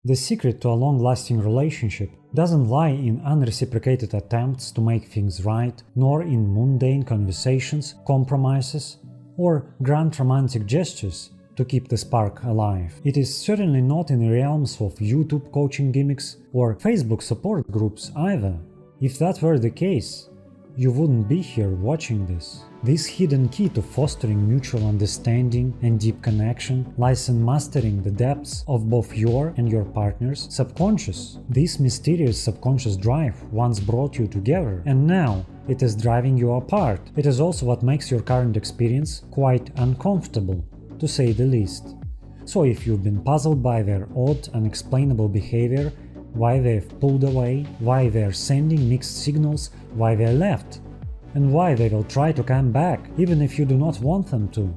The secret to a long-lasting relationship doesn't lie in unreciprocated attempts to make things right, nor in mundane conversations, compromises, or grand romantic gestures to keep the spark alive. It is certainly not in the realms of YouTube coaching gimmicks or Facebook support groups either. If that were the case, you wouldn't be here watching this. This hidden key to fostering mutual understanding and deep connection lies in mastering the depths of both your and your partner's subconscious. This mysterious subconscious drive once brought you together, and now it is driving you apart. It is also what makes your current experience quite uncomfortable, to say the least. So if you've been puzzled by their odd, unexplainable behavior, why they've pulled away, why they're sending mixed signals, why they left, and why they will try to come back even if you do not want them to,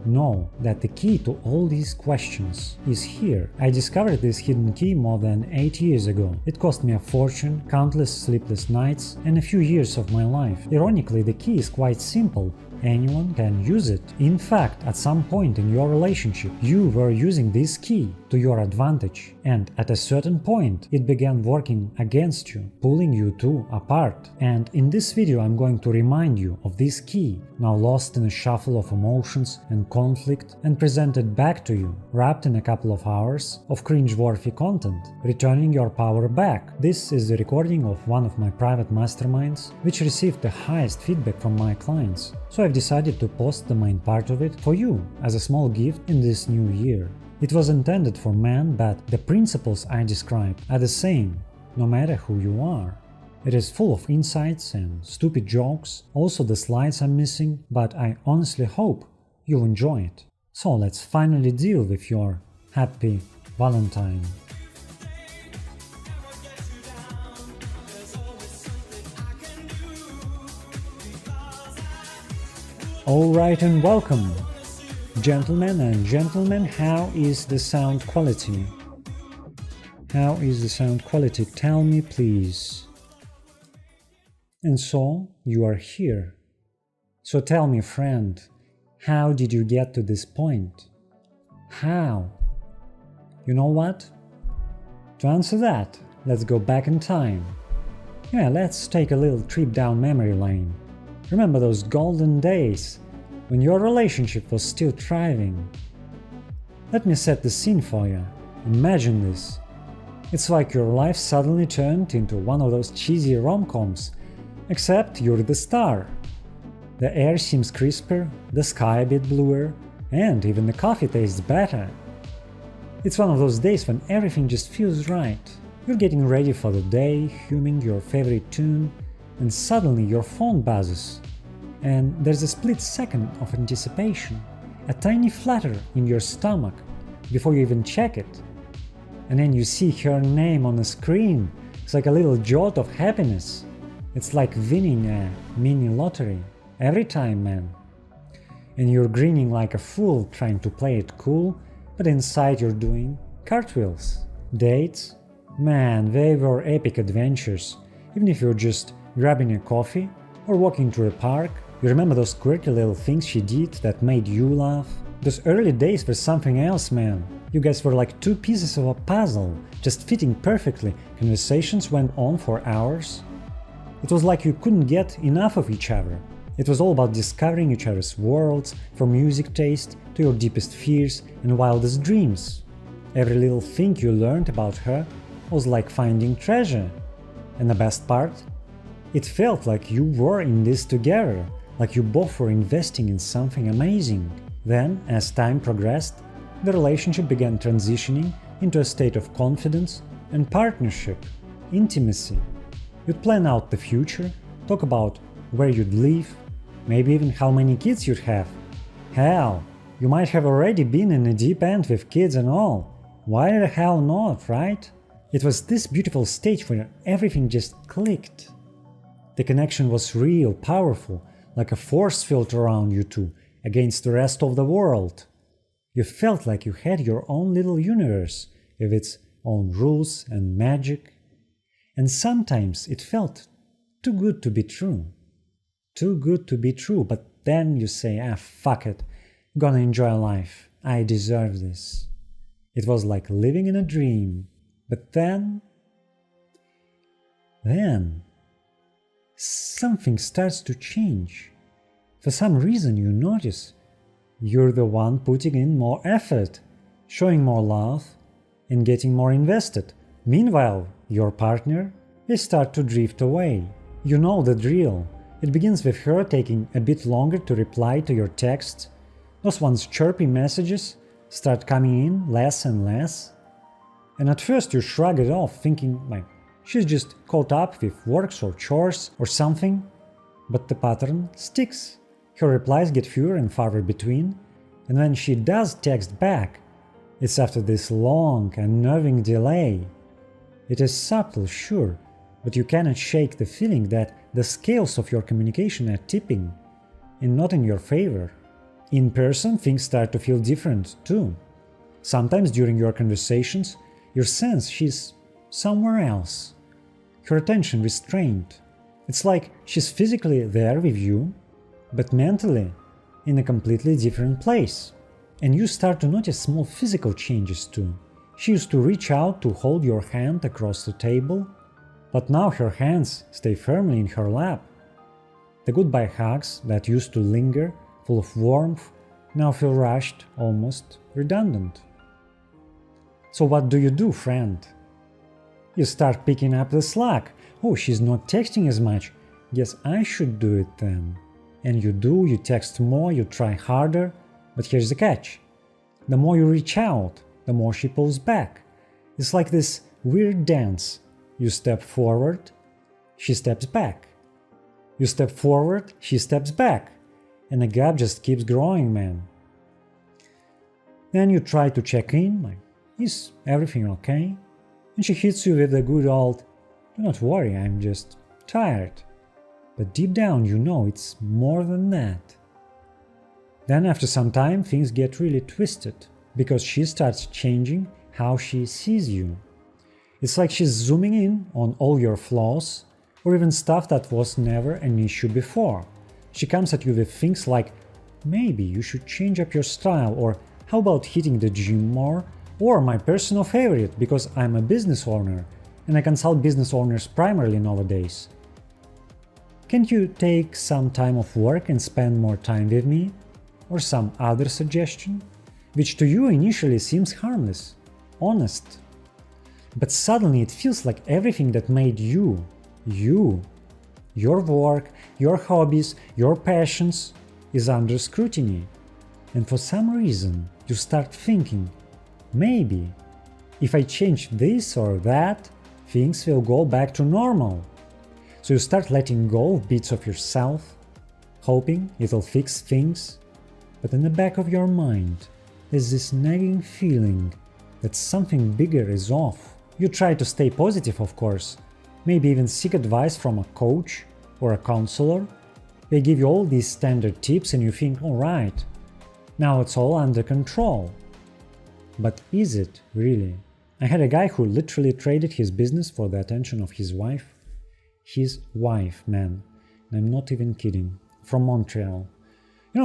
know that the key to all these questions is here. I discovered this hidden key more than 8 years ago. It cost me a fortune, countless sleepless nights, and a few years of my life. Ironically, the key is quite simple. Anyone can use it. In fact, at some point in your relationship, you were using this key to your advantage, and at a certain point, it began working against you, pulling you two apart. And in this video, I'm going to remind you of this key, now lost in a shuffle of emotions and conflict, and presented back to you, wrapped in a couple of hours of cringe-worthy content, returning your power back. This is the recording of one of my private masterminds, which received the highest feedback from my clients. So I've decided to post the main part of it for you as a small gift in this new year. It was intended for men, but the principles I describe are the same, no matter who you are. It is full of insights and stupid jokes, also the slides are missing, but I honestly hope you'll enjoy it. So let's finally deal with your happy Valentine. Alright, and welcome! Gentlemen and gentlemen, how is the sound quality? How is the sound quality? Tell me please. And so, you are here. So tell me, friend, how did you get to this point? How? You know what? To answer that, let's go back in time. Yeah, let's take a little trip down memory lane. Remember those golden days when your relationship was still thriving? Let me set the scene for you. Imagine this. It's like your life suddenly turned into one of those cheesy rom-coms, except you're the star. The air seems crisper, the sky a bit bluer, and even the coffee tastes better. It's one of those days when everything just feels right. You're getting ready for the day, humming your favorite tune, and suddenly your phone buzzes. And there's a split second of anticipation, a tiny flutter in your stomach before you even check it. And then you see her name on the screen. It's like a little jolt of happiness. It's like winning a mini lottery. Every time, man. And you're grinning like a fool trying to play it cool, but inside you're doing cartwheels. Dates? Man, they were epic adventures. Even if you're just grabbing a coffee or walking through a park, you remember those quirky little things she did that made you laugh? Those early days were something else, man. You guys were like two pieces of a puzzle, just fitting perfectly. Conversations went on for hours. It was like you couldn't get enough of each other. It was all about discovering each other's worlds, from music taste to your deepest fears and wildest dreams. Every little thing you learned about her was like finding treasure. And the best part? It felt like you were in this together, like you both were investing in something amazing. Then, as time progressed, the relationship began transitioning into a state of confidence and partnership, intimacy. You'd plan out the future, talk about where you'd live, maybe even how many kids you'd have. Hell, you might have already been in the deep end with kids and all. Why the hell not, right? It was this beautiful stage where everything just clicked. The connection was real, powerful, like a force field around you two, against the rest of the world. You felt like you had your own little universe, with its own rules and magic. And sometimes it felt too good to be true. Too good to be true, but then you say, fuck it, gonna enjoy life, I deserve this. It was like living in a dream. But then something starts to change. For some reason you notice you're the one putting in more effort, showing more love, and getting more invested. Meanwhile, your partner, they start to drift away. You know the drill. It begins with her taking a bit longer to reply to your texts. Those ones chirpy messages start coming in less and less. And at first you shrug it off, thinking like she's just caught up with works or chores or something. But the pattern sticks. Her replies get fewer and farther between, and when she does text back, it's after this long, unnerving delay. It is subtle, sure, but you cannot shake the feeling that the scales of your communication are tipping, and not in your favor. In person, things start to feel different too. Sometimes during your conversations, you sense she's somewhere else. Her attention restrained. It's like she's physically there with you, but mentally in a completely different place. And you start to notice small physical changes too. She used to reach out to hold your hand across the table, but now her hands stay firmly in her lap. The goodbye hugs that used to linger, full of warmth, now feel rushed, almost redundant. So what do you do, friend? You start picking up the slack. Oh, she's not texting as much. Guess I should do it then. And you do, you text more, you try harder, but here's the catch. The more you reach out, the more she pulls back. It's like this weird dance. You step forward, she steps back. You step forward, she steps back. And the gap just keeps growing, man. Then you try to check in, like, is everything okay? And she hits you with the good old, do not worry, I'm just tired. But deep down you know it's more than that. Then after some time things get really twisted, because she starts changing how she sees you. It's like she's zooming in on all your flaws, or even stuff that was never an issue before. She comes at you with things like, maybe you should change up your style, or how about hitting the gym more, or my personal favorite, because I'm a business owner, and I consult business owners primarily nowadays. Can't you take some time off work and spend more time with me? Or some other suggestion, which to you initially seems harmless, honest. But suddenly it feels like everything that made you, your work, your hobbies, your passions, is under scrutiny. And for some reason you start thinking, maybe if I change this or that, things will go back to normal. So you start letting go of bits of yourself, hoping it'll fix things. But in the back of your mind, there's this nagging feeling that something bigger is off. You try to stay positive, of course, maybe even seek advice from a coach or a counselor. They give you all these standard tips and you think, alright, now it's all under control. But is it really? I had a guy who literally traded his business for the attention of his wife. His wife, man. I'm not even kidding. From Montreal.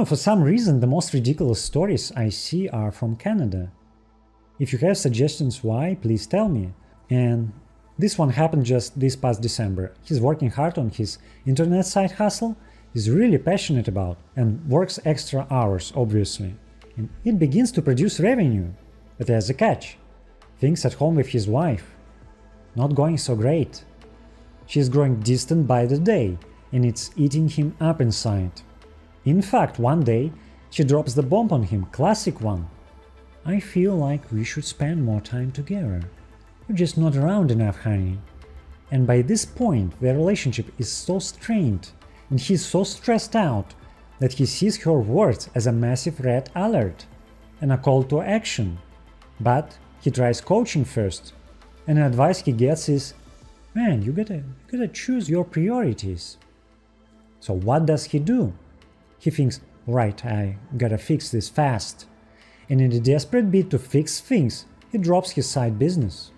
For some reason the most ridiculous stories I see are from Canada. If you have suggestions why, please tell me. And this one happened just this past December. He's working hard on his internet side hustle, he's really passionate about, and works extra hours, obviously. And it begins to produce revenue. But there's a catch. Things at home with his wife. Not going so great. She's growing distant by the day, and it's eating him up inside. In fact, one day, she drops the bomb on him, classic one. I feel like we should spend more time together. You're just not around enough, honey. And by this point, their relationship is so strained, and he's so stressed out, that he sees her words as a massive red alert, and a call to action. But he tries coaching first, and the advice he gets is, man, you gotta choose your priorities. So what does he do? He thinks, right, I gotta fix this fast. And in a desperate bid to fix things, he drops his side business.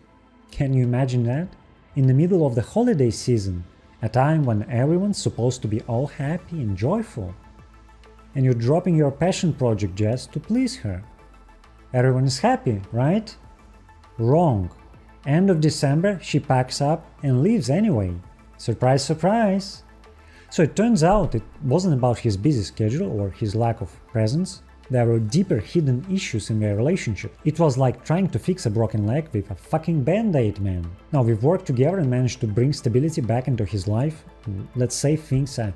Can you imagine that? In the middle of the holiday season, a time when everyone's supposed to be all happy and joyful. And you're dropping your passion project just to please her. Everyone is happy, right? Wrong. End of December, she packs up and leaves anyway. Surprise, surprise! So it turns out it wasn't about his busy schedule or his lack of presence. There were deeper hidden issues in their relationship. It was like trying to fix a broken leg with a fucking band-aid, man. Now we've worked together and managed to bring stability back into his life. Let's say things are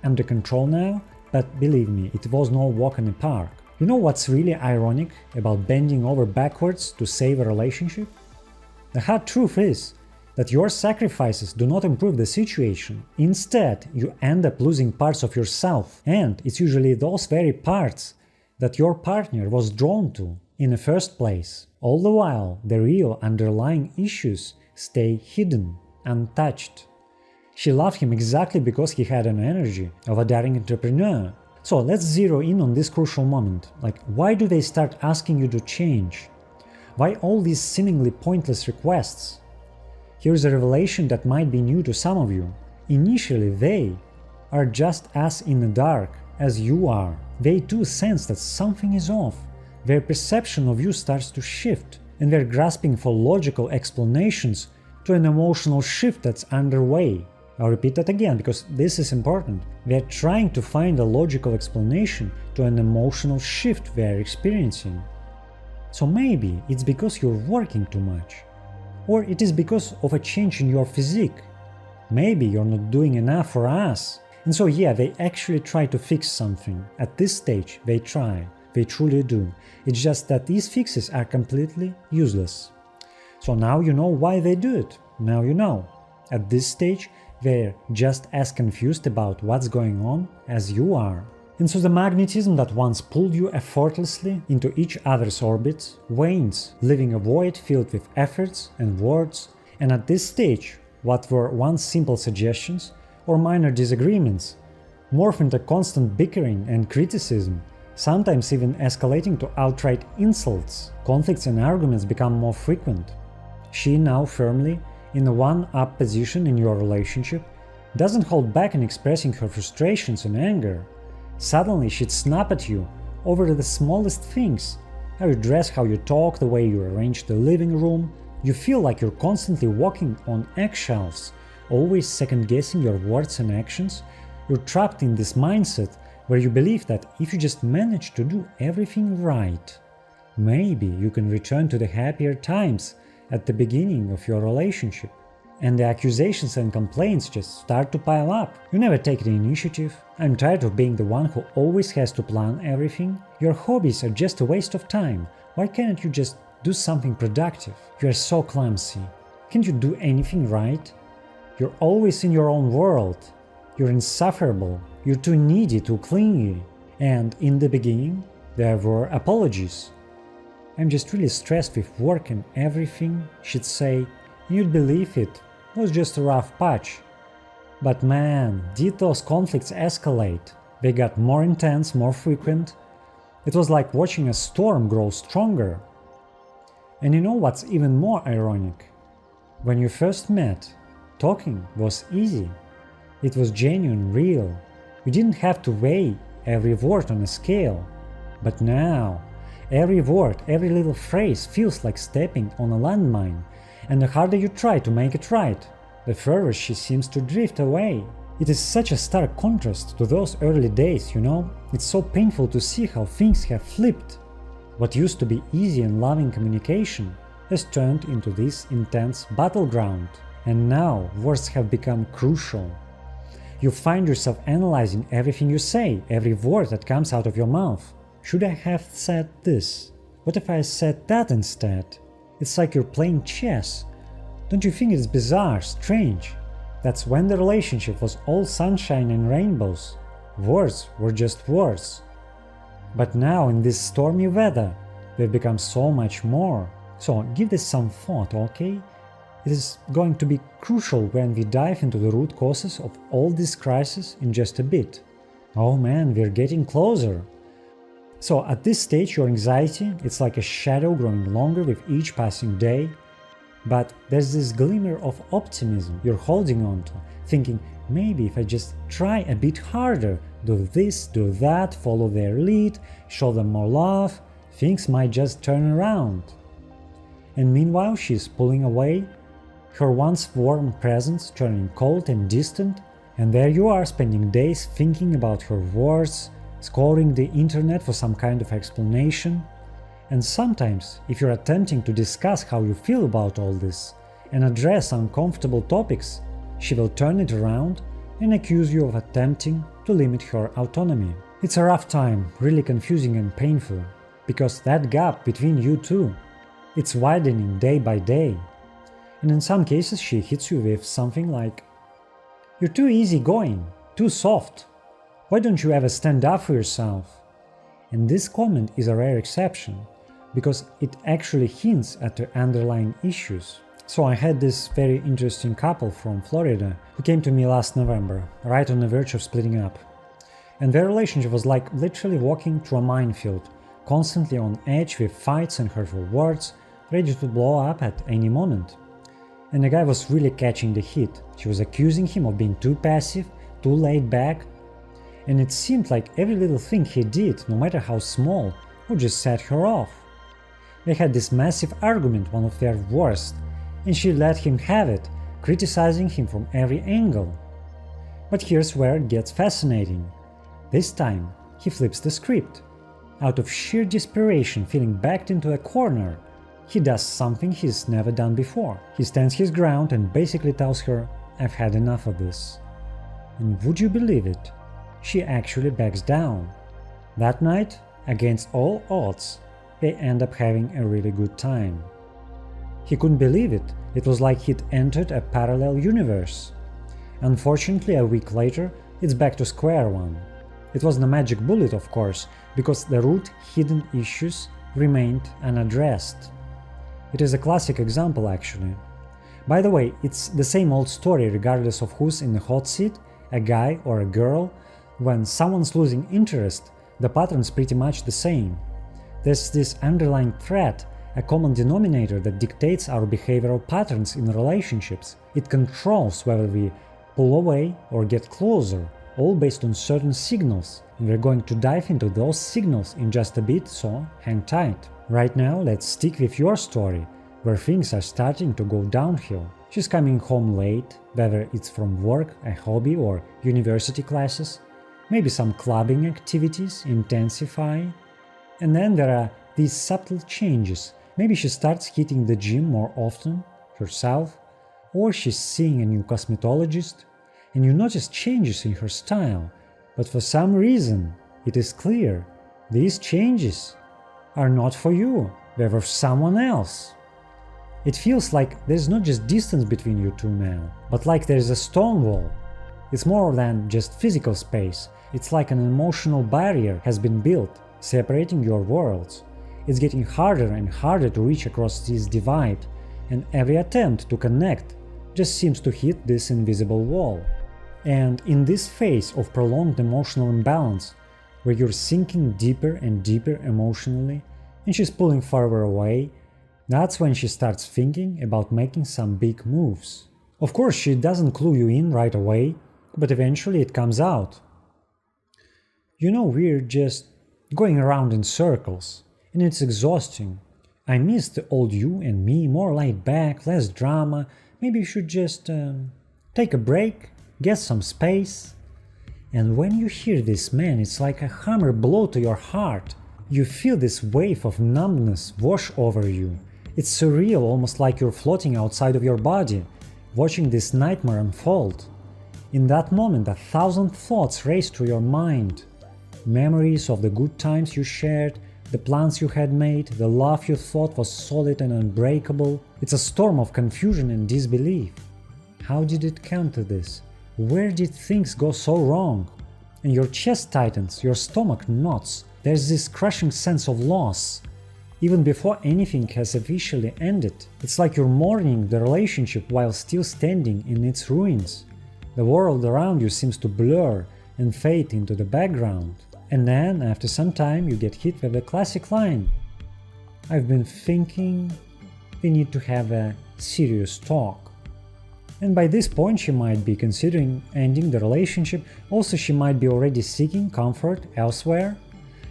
under control now, but believe me, it was no walk in the park. You know what's really ironic about bending over backwards to save a relationship? The hard truth is that your sacrifices do not improve the situation. Instead, you end up losing parts of yourself, and it's usually those very parts that your partner was drawn to in the first place. All the while, the real underlying issues stay hidden, untouched. She loved him exactly because he had an energy of a daring entrepreneur. So let's zero in on this crucial moment. Like, why do they start asking you to change? Why all these seemingly pointless requests? Here's a revelation that might be new to some of you. Initially, they are just as in the dark as you are. They too sense that something is off. Their perception of you starts to shift, and they're grasping for logical explanations to an emotional shift that's underway. I'll repeat that again because this is important. They're trying to find a logical explanation to an emotional shift they're experiencing. So maybe it's because you're working too much. Or it is because of a change in your physique. Maybe you're not doing enough for us. And so yeah, they actually try to fix something. At this stage, they try. They truly do. It's just that these fixes are completely useless. So now you know why they do it. Now you know. At this stage, they're just as confused about what's going on as you are. And so the magnetism that once pulled you effortlessly into each other's orbits wanes, leaving a void filled with efforts and words. And at this stage, what were once simple suggestions or minor disagreements morph into constant bickering and criticism, sometimes even escalating to outright insults. Conflicts and arguments become more frequent. She, now firmly in a one-up position in your relationship, doesn't hold back in expressing her frustrations and anger. Suddenly she'd snap at you over the smallest things. How you dress, how you talk, the way you arrange the living room. You feel like you're constantly walking on eggshells, always second-guessing your words and actions. You're trapped in this mindset where you believe that if you just manage to do everything right, maybe you can return to the happier times at the beginning of your relationship. And the accusations and complaints just start to pile up. You never take the initiative. I'm tired of being the one who always has to plan everything. Your hobbies are just a waste of time. Why can't you just do something productive? You are so clumsy. Can't you do anything right? You're always in your own world. You're insufferable. You're too needy, too clingy. And in the beginning, there were apologies. I'm just really stressed with work and everything, she'd say. You'd believe it was just a rough patch. But man, did those conflicts escalate. They got more intense, more frequent. It was like watching a storm grow stronger. And you know what's even more ironic? When you first met, talking was easy. It was genuine, real. You didn't have to weigh every word on a scale. But now, every word, every little phrase feels like stepping on a landmine. And the harder you try to make it right, the further she seems to drift away. It is such a stark contrast to those early days, you know? It's so painful to see how things have flipped. What used to be easy and loving communication has turned into this intense battleground. And now words have become crucial. You find yourself analyzing everything you say, every word that comes out of your mouth. Should I have said this? What if I said that instead? It's like you're playing chess. Don't you think it's bizarre, strange? That's when the relationship was all sunshine and rainbows. Words were just words. But now in this stormy weather, they've become so much more. So give this some thought, okay? It is going to be crucial when we dive into the root causes of all this crisis in just a bit. Oh man, we're getting closer. So at this stage your anxiety, it's like a shadow growing longer with each passing day, but there's this glimmer of optimism you're holding on to, thinking maybe if I just try a bit harder, do this, do that, follow their lead, show them more love, things might just turn around. And meanwhile she's pulling away, her once warm presence turning cold and distant, and there you are spending days thinking about her words, scouring the internet for some kind of explanation. And sometimes, if you're attempting to discuss how you feel about all this and address uncomfortable topics, she will turn it around and accuse you of attempting to limit her autonomy. It's a rough time, really confusing and painful, because that gap between you two, it's widening day by day. And in some cases she hits you with something like, "You're too easygoing, too soft. Why don't you ever stand up for yourself?" And this comment is a rare exception, because it actually hints at the underlying issues. So I had this very interesting couple from Florida who came to me last November, right on the verge of splitting up. And their relationship was like literally walking through a minefield, constantly on edge with fights and hurtful words, ready to blow up at any moment. And the guy was really catching the heat. She was accusing him of being too passive, too laid back, and it seemed like every little thing he did, no matter how small, would just set her off. They had this massive argument, one of their worst, and she let him have it, criticizing him from every angle. But here's where it gets fascinating. This time, he flips the script. Out of sheer desperation, feeling backed into a corner, he does something he's never done before. He stands his ground and basically tells her, "I've had enough of this." And would you believe it? She actually backs down. That night, against all odds, they end up having a really good time. He couldn't believe it. It was like he'd entered a parallel universe. Unfortunately, a week later, it's back to square one. It wasn't a magic bullet, of course, because the root hidden issues remained unaddressed. It is a classic example, actually. By the way, it's the same old story regardless of who's in the hot seat, a guy or a girl. When someone's losing interest, the pattern's pretty much the same. There's this underlying thread, a common denominator that dictates our behavioral patterns in relationships. It controls whether we pull away or get closer, all based on certain signals, and we're going to dive into those signals in just a bit, so hang tight. Right now, let's stick with your story, where things are starting to go downhill. She's coming home late, whether it's from work, a hobby, or university classes. Maybe some clubbing activities intensify. And then there are these subtle changes. Maybe she starts hitting the gym more often, herself, or she's seeing a new cosmetologist, and you notice changes in her style. But for some reason, it is clear, these changes are not for you, they're for someone else. It feels like there's not just distance between you two now, but like there's a stone wall. It's more than just physical space, it's like an emotional barrier has been built, separating your worlds. It's getting harder and harder to reach across this divide, and every attempt to connect just seems to hit this invisible wall. And in this phase of prolonged emotional imbalance, where you're sinking deeper and deeper emotionally, and she's pulling farther away, that's when she starts thinking about making some big moves. Of course, she doesn't clue you in right away, but eventually it comes out. You know, we're just going around in circles, and it's exhausting. I miss the old you and me, more laid back, less drama. Maybe you should just take a break, get some space. And when you hear this man, it's like a hammer blow to your heart. You feel this wave of numbness wash over you. It's surreal, almost like you're floating outside of your body, watching this nightmare unfold. In that moment, 1,000 thoughts race through your mind. Memories of the good times you shared, the plans you had made, the love you thought was solid and unbreakable. It's a storm of confusion and disbelief. How did it come to this? Where did things go so wrong? And your chest tightens, your stomach knots. There's this crushing sense of loss. Even before anything has officially ended, it's like you're mourning the relationship while still standing in its ruins. The world around you seems to blur and fade into the background. And then, after some time, you get hit with the classic line, "I've been thinking we need to have a serious talk." And by this point she might be considering ending the relationship, also she might be already seeking comfort elsewhere.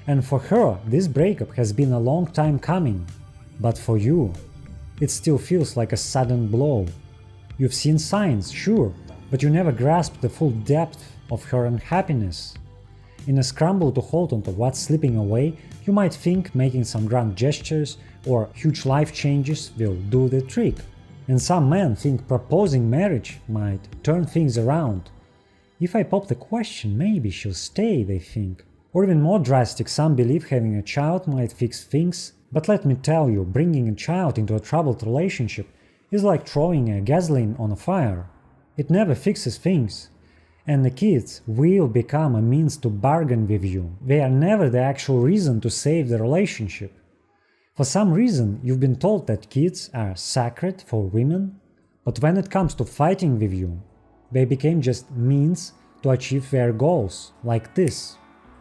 And for her, this breakup has been a long time coming. But for you, it still feels like a sudden blow. You've seen signs, sure, but you never grasped the full depth of her unhappiness. In a scramble to hold onto what's slipping away, you might think making some grand gestures or huge life changes will do the trick. And some men think proposing marriage might turn things around. If I pop the question, maybe she'll stay, they think. Or even more drastic, some believe having a child might fix things, but let me tell you, bringing a child into a troubled relationship is like throwing a gasoline on a fire. It never fixes things. And the kids will become a means to bargain with you. They are never the actual reason to save the relationship. For some reason, you've been told that kids are sacred for women, but when it comes to fighting with you, they became just means to achieve their goals, like this.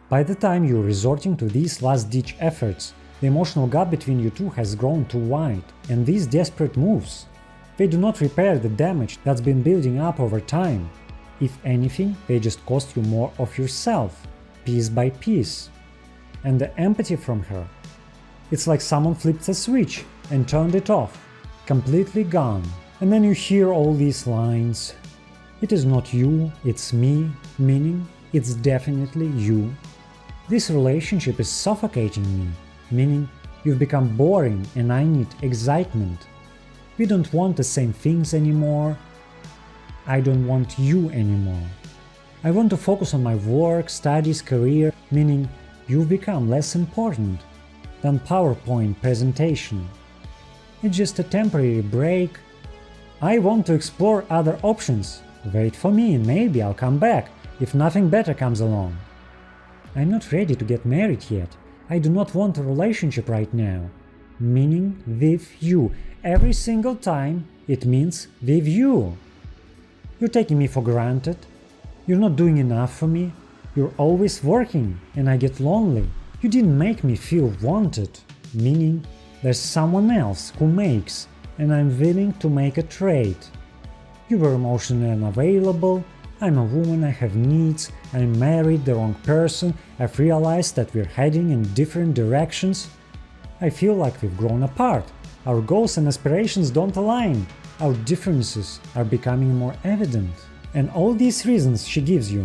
By the time you're resorting to these last-ditch efforts, the emotional gap between you two has grown too wide, and these desperate moves, they do not repair the damage that's been building up over time. If anything, they just cost you more of yourself, piece by piece. And the empathy from her, it's like someone flipped a switch and turned it off, completely gone. And then you hear all these lines, "It is not you, it's me," meaning it's definitely you. "This relationship is suffocating me," meaning you've become boring and I need excitement. "We don't want the same things anymore. I don't want you anymore. I want to focus on my work, studies, career," meaning you've become less important than PowerPoint presentation. "It's just a temporary break. I want to explore other options. Wait for me and maybe I'll come back if nothing better comes along. I'm not ready to get married yet. I do not want a relationship right now," meaning with you. Every single time it means with you. "You're taking me for granted. You're not doing enough for me. You're always working and I get lonely. You didn't make me feel wanted," meaning there's someone else who makes and I'm willing to make a trade. "You were emotionally unavailable. I'm a woman, I have needs, I married the wrong person, I've realized that we're heading in different directions. I feel like we've grown apart. Our goals and aspirations don't align. Our differences are becoming more evident." And all these reasons she gives you,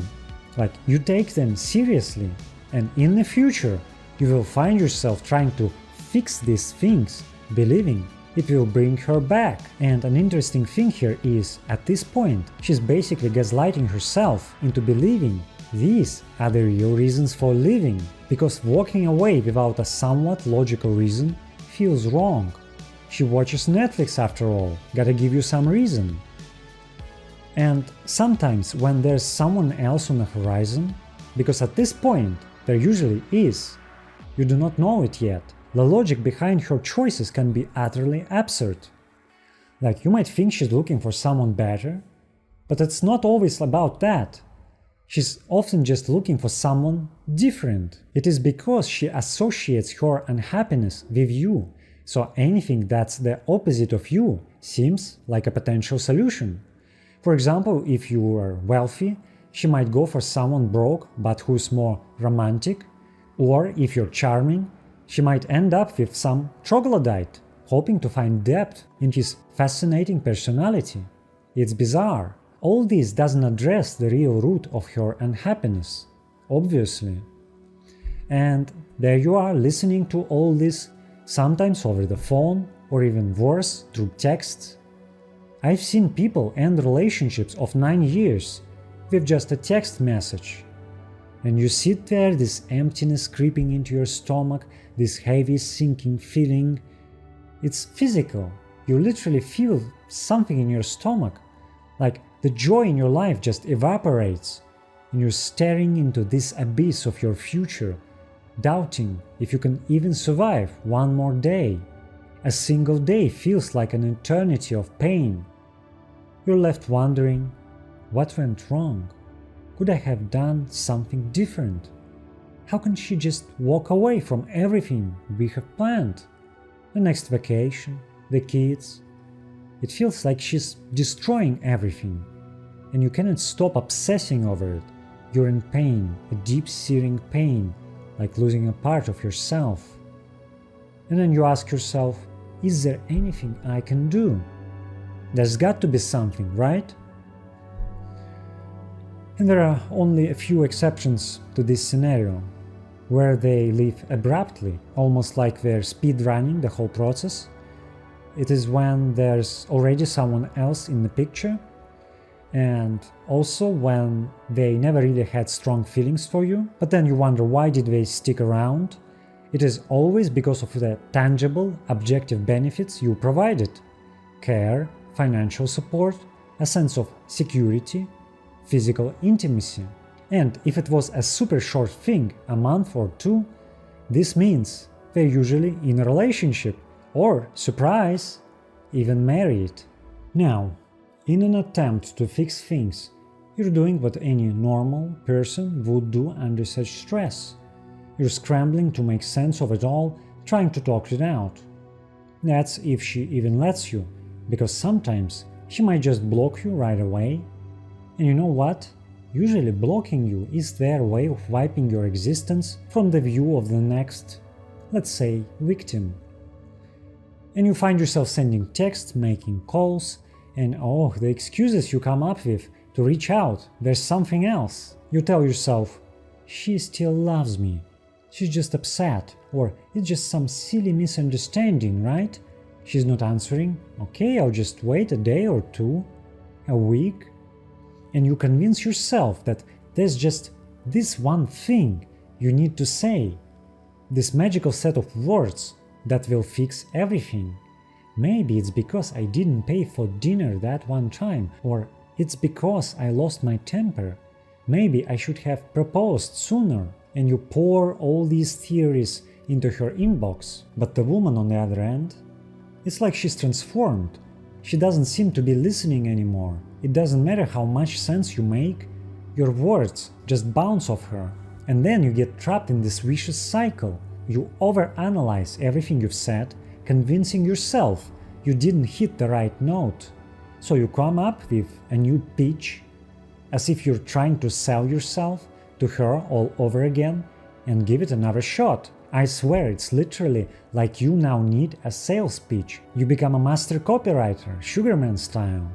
like you take them seriously, and in the future you will find yourself trying to fix these things, believing it will bring her back. And an interesting thing here is, at this point, she's basically gaslighting herself into believing these are the real reasons for living, because walking away without a somewhat logical reason feels wrong. She watches Netflix after all, gotta give you some reason. And sometimes when there's someone else on the horizon, because at this point there usually is, you do not know it yet, the logic behind her choices can be utterly absurd. Like you might think she's looking for someone better, but it's not always about that. She's often just looking for someone different. It is because she associates her unhappiness with you. So anything that's the opposite of you seems like a potential solution. For example, if you are wealthy, she might go for someone broke but who's more romantic. Or if you're charming, she might end up with some troglodyte, hoping to find depth in his fascinating personality. It's bizarre. All this doesn't address the real root of her unhappiness, obviously. And there you are listening to all this, sometimes over the phone, or even worse, through texts. I've seen people end relationships of 9 years with just a text message. And you sit there, this emptiness creeping into your stomach, this heavy sinking feeling. It's physical. You literally feel something in your stomach, like the joy in your life just evaporates, and you're staring into this abyss of your future, doubting if you can even survive one more day. A single day feels like an eternity of pain. You're left wondering, what went wrong? Could I have done something different? How can she just walk away from everything we have planned? The next vacation, the kids. It feels like she's destroying everything, and you cannot stop obsessing over it. You're in pain, a deep searing pain, like losing a part of yourself. And then you ask yourself, is there anything I can do? There's got to be something, right? And there are only a few exceptions to this scenario, where they leave abruptly, almost like they're speedrunning the whole process. It is when there's already someone else in the picture, and also when they never really had strong feelings for you, but then you wonder why did they stick around. It is always because of the tangible, objective benefits you provided: care, financial support, a sense of security, physical intimacy. And if it was a super short thing, a month or two, this means they're usually in a relationship, or, surprise, even married. Now, in an attempt to fix things, you're doing what any normal person would do under such stress. You're scrambling to make sense of it all, trying to talk it out. That's if she even lets you, because sometimes she might just block you right away. And you know what? Usually blocking you is their way of wiping your existence from the view of the next, let's say, victim. And you find yourself sending texts, making calls, and the excuses you come up with to reach out, there's something else. You tell yourself, she still loves me, she's just upset, or it's just some silly misunderstanding, right? She's not answering, okay, I'll just wait a day or two, a week. And you convince yourself that there's just this one thing you need to say, this magical set of words that will fix everything. Maybe it's because I didn't pay for dinner that one time, or it's because I lost my temper. Maybe I should have proposed sooner. And you pour all these theories into her inbox. But the woman on the other end, it's like she's transformed. She doesn't seem to be listening anymore. It doesn't matter how much sense you make, your words just bounce off her. And then you get trapped in this vicious cycle. You overanalyze everything you've said, convincing yourself you didn't hit the right note. So you come up with a new pitch, as if you're trying to sell yourself to her all over again, and give it another shot. I swear it's literally like you now need a sales pitch. You become a master copywriter, Sugarman style.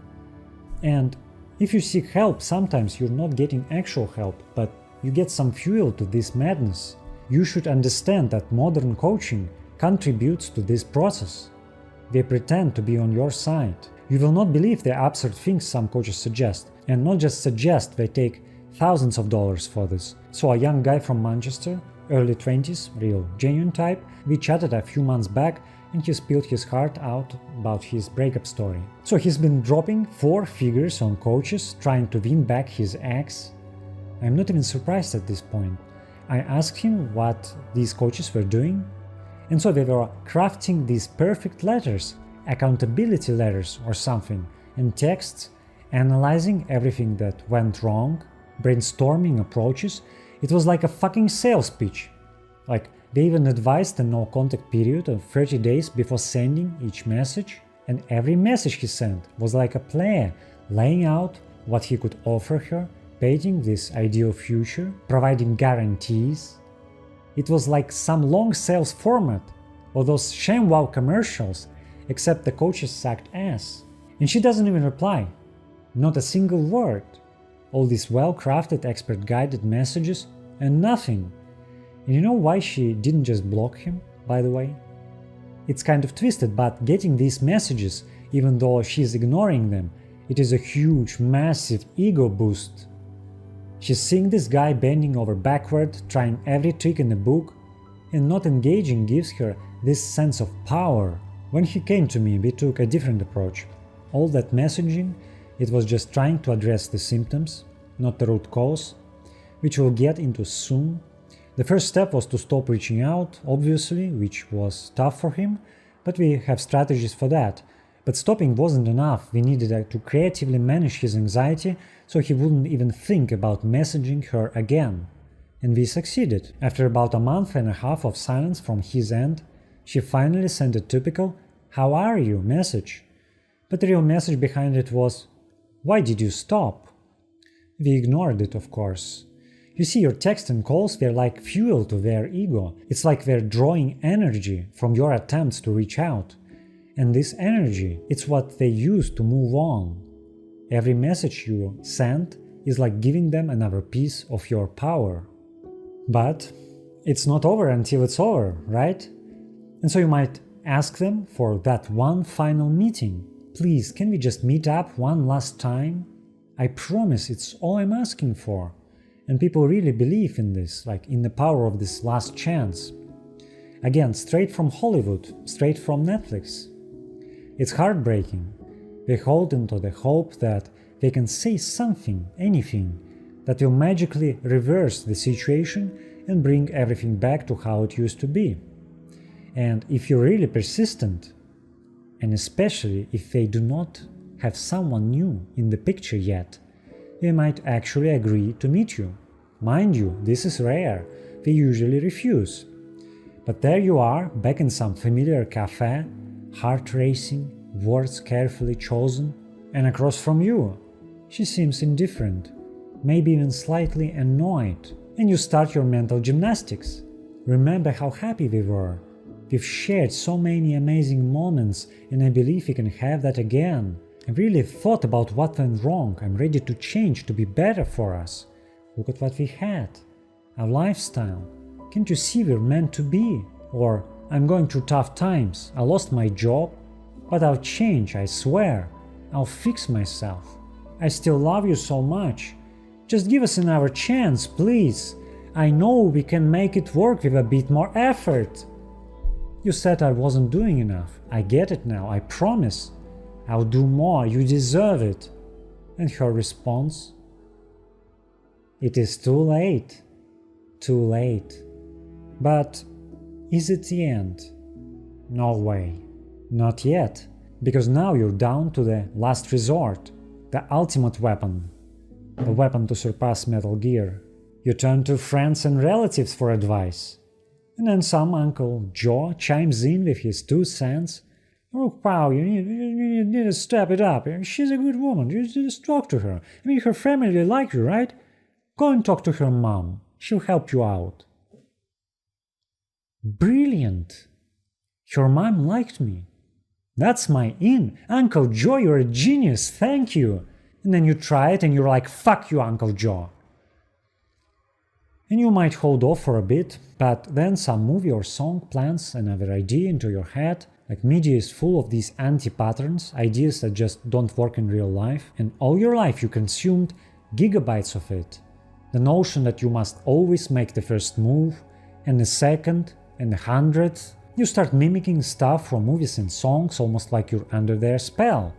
And if you seek help, sometimes you're not getting actual help, but you get some fuel to this madness. You should understand that modern coaching contributes to this process. They pretend to be on your side. You will not believe the absurd things some coaches suggest, and not just suggest, they take thousands of dollars for this. So a young guy from Manchester, early 20s, real genuine type, we chatted a few months back and he spilled his heart out about his breakup story. So he's been dropping 4 figures on coaches trying to win back his ex. I'm not even surprised at this point. I asked him what these coaches were doing, and so they were crafting these perfect letters, accountability letters or something, and texts, analyzing everything that went wrong, brainstorming approaches. It was like a fucking sales pitch. Like, they even advised a no-contact period of 30 days before sending each message, and every message he sent was like a player laying out what he could offer her, painting this ideal future, providing guarantees. It was like some long sales format, or those ShamWow commercials, except the coaches sucked ass. And she doesn't even reply. Not a single word. All these well-crafted, expert-guided messages, and nothing. And you know why she didn't just block him, by the way? It's kind of twisted, but getting these messages, even though she's ignoring them, it is a huge, massive ego boost. She's seeing this guy bending over backward, trying every trick in the book, and not engaging gives her this sense of power. When he came to me, we took a different approach. All that messaging, it was just trying to address the symptoms, not the root cause, which we'll get into soon. The first step was to stop reaching out, obviously, which was tough for him, but we have strategies for that. But stopping wasn't enough. We needed to creatively manage his anxiety so he wouldn't even think about messaging her again. And we succeeded. After about a month and a half of silence from his end, she finally sent a typical "How are you?" message. But the real message behind it was, "Why did you stop?" We ignored it, of course. You see, your texts and calls, they're like fuel to their ego. It's like they're drawing energy from your attempts to reach out. And this energy, it's what they use to move on. Every message you send is like giving them another piece of your power. But it's not over until it's over, right? And so you might ask them for that one final meeting. Please, can we just meet up one last time? I promise it's all I'm asking for. And people really believe in this, like in the power of this last chance. Again, straight from Hollywood, straight from Netflix. It's heartbreaking. They hold into the hope that they can say something, anything, that will magically reverse the situation and bring everything back to how it used to be. And if you're really persistent, and especially if they do not have someone new in the picture yet, they might actually agree to meet you. Mind you, this is rare, they usually refuse. But there you are, back in some familiar cafe, heart racing, words carefully chosen, and across from you, she seems indifferent, maybe even slightly annoyed, and you start your mental gymnastics. Remember how happy we were. We've shared so many amazing moments, and I believe we can have that again. I really thought about what went wrong. I'm ready to change, to be better for us. Look at what we had. Our lifestyle. Can't you see we're meant to be? Or, I'm going through tough times. I lost my job, but I'll change, I swear. I'll fix myself. I still love you so much. Just give us another chance, please. I know we can make it work with a bit more effort. You said I wasn't doing enough. I get it now, I promise. I'll do more, you deserve it. And her response? It is too late. Too late. But is it the end? No way. Not yet. Because now you're down to the last resort. The ultimate weapon. The weapon to surpass Metal Gear. You turn to friends and relatives for advice. And then some Uncle Joe chimes in with his 2 cents. Oh, wow, you need to step it up. She's a good woman. You just talk to her. I mean, her family like you, right? Go and talk to her mom. She'll help you out. Brilliant. Her mom liked me. That's my in. Uncle Joe, you're a genius. Thank you. And then you try it and you're like, fuck you, Uncle Joe. And you might hold off for a bit, but then some movie or song plants another idea into your head. Like media is full of these anti-patterns, ideas that just don't work in real life, and all your life you consumed gigabytes of it. The notion that you must always make the first move, and the second, and the 100th. You start mimicking stuff from movies and songs almost like you're under their spell.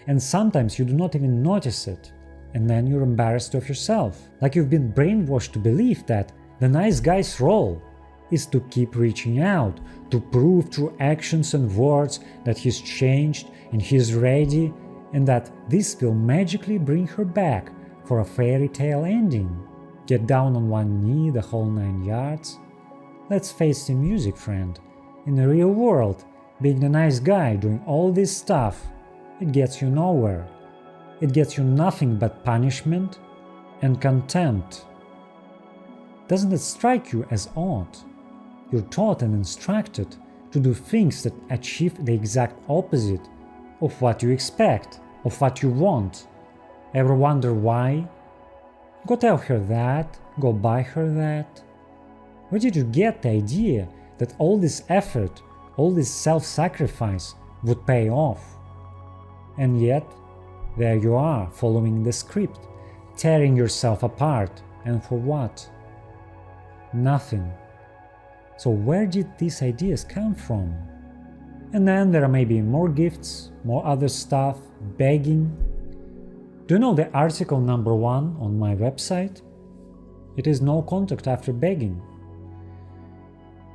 And sometimes you do not even notice it. And then you're embarrassed of yourself, like you've been brainwashed to believe that the nice guy's role is to keep reaching out, to prove through actions and words that he's changed and he's ready, and that this will magically bring her back for a fairy tale ending. Get down on one knee, the whole 9 yards. Let's face the music, friend. In the real world, being the nice guy doing all this stuff, it gets you nowhere. It gets you nothing but punishment and contempt. Doesn't it strike you as odd? You're taught and instructed to do things that achieve the exact opposite of what you expect, of what you want. Ever wonder why? Go tell her that, go buy her that. Where did you get the idea that all this effort, all this self-sacrifice would pay off? And yet, there you are, following the script, tearing yourself apart, and for what? Nothing. So where did these ideas come from? And then there are maybe more gifts, more other stuff, begging. Do you know the article number 1 on my website? It is no contact after begging.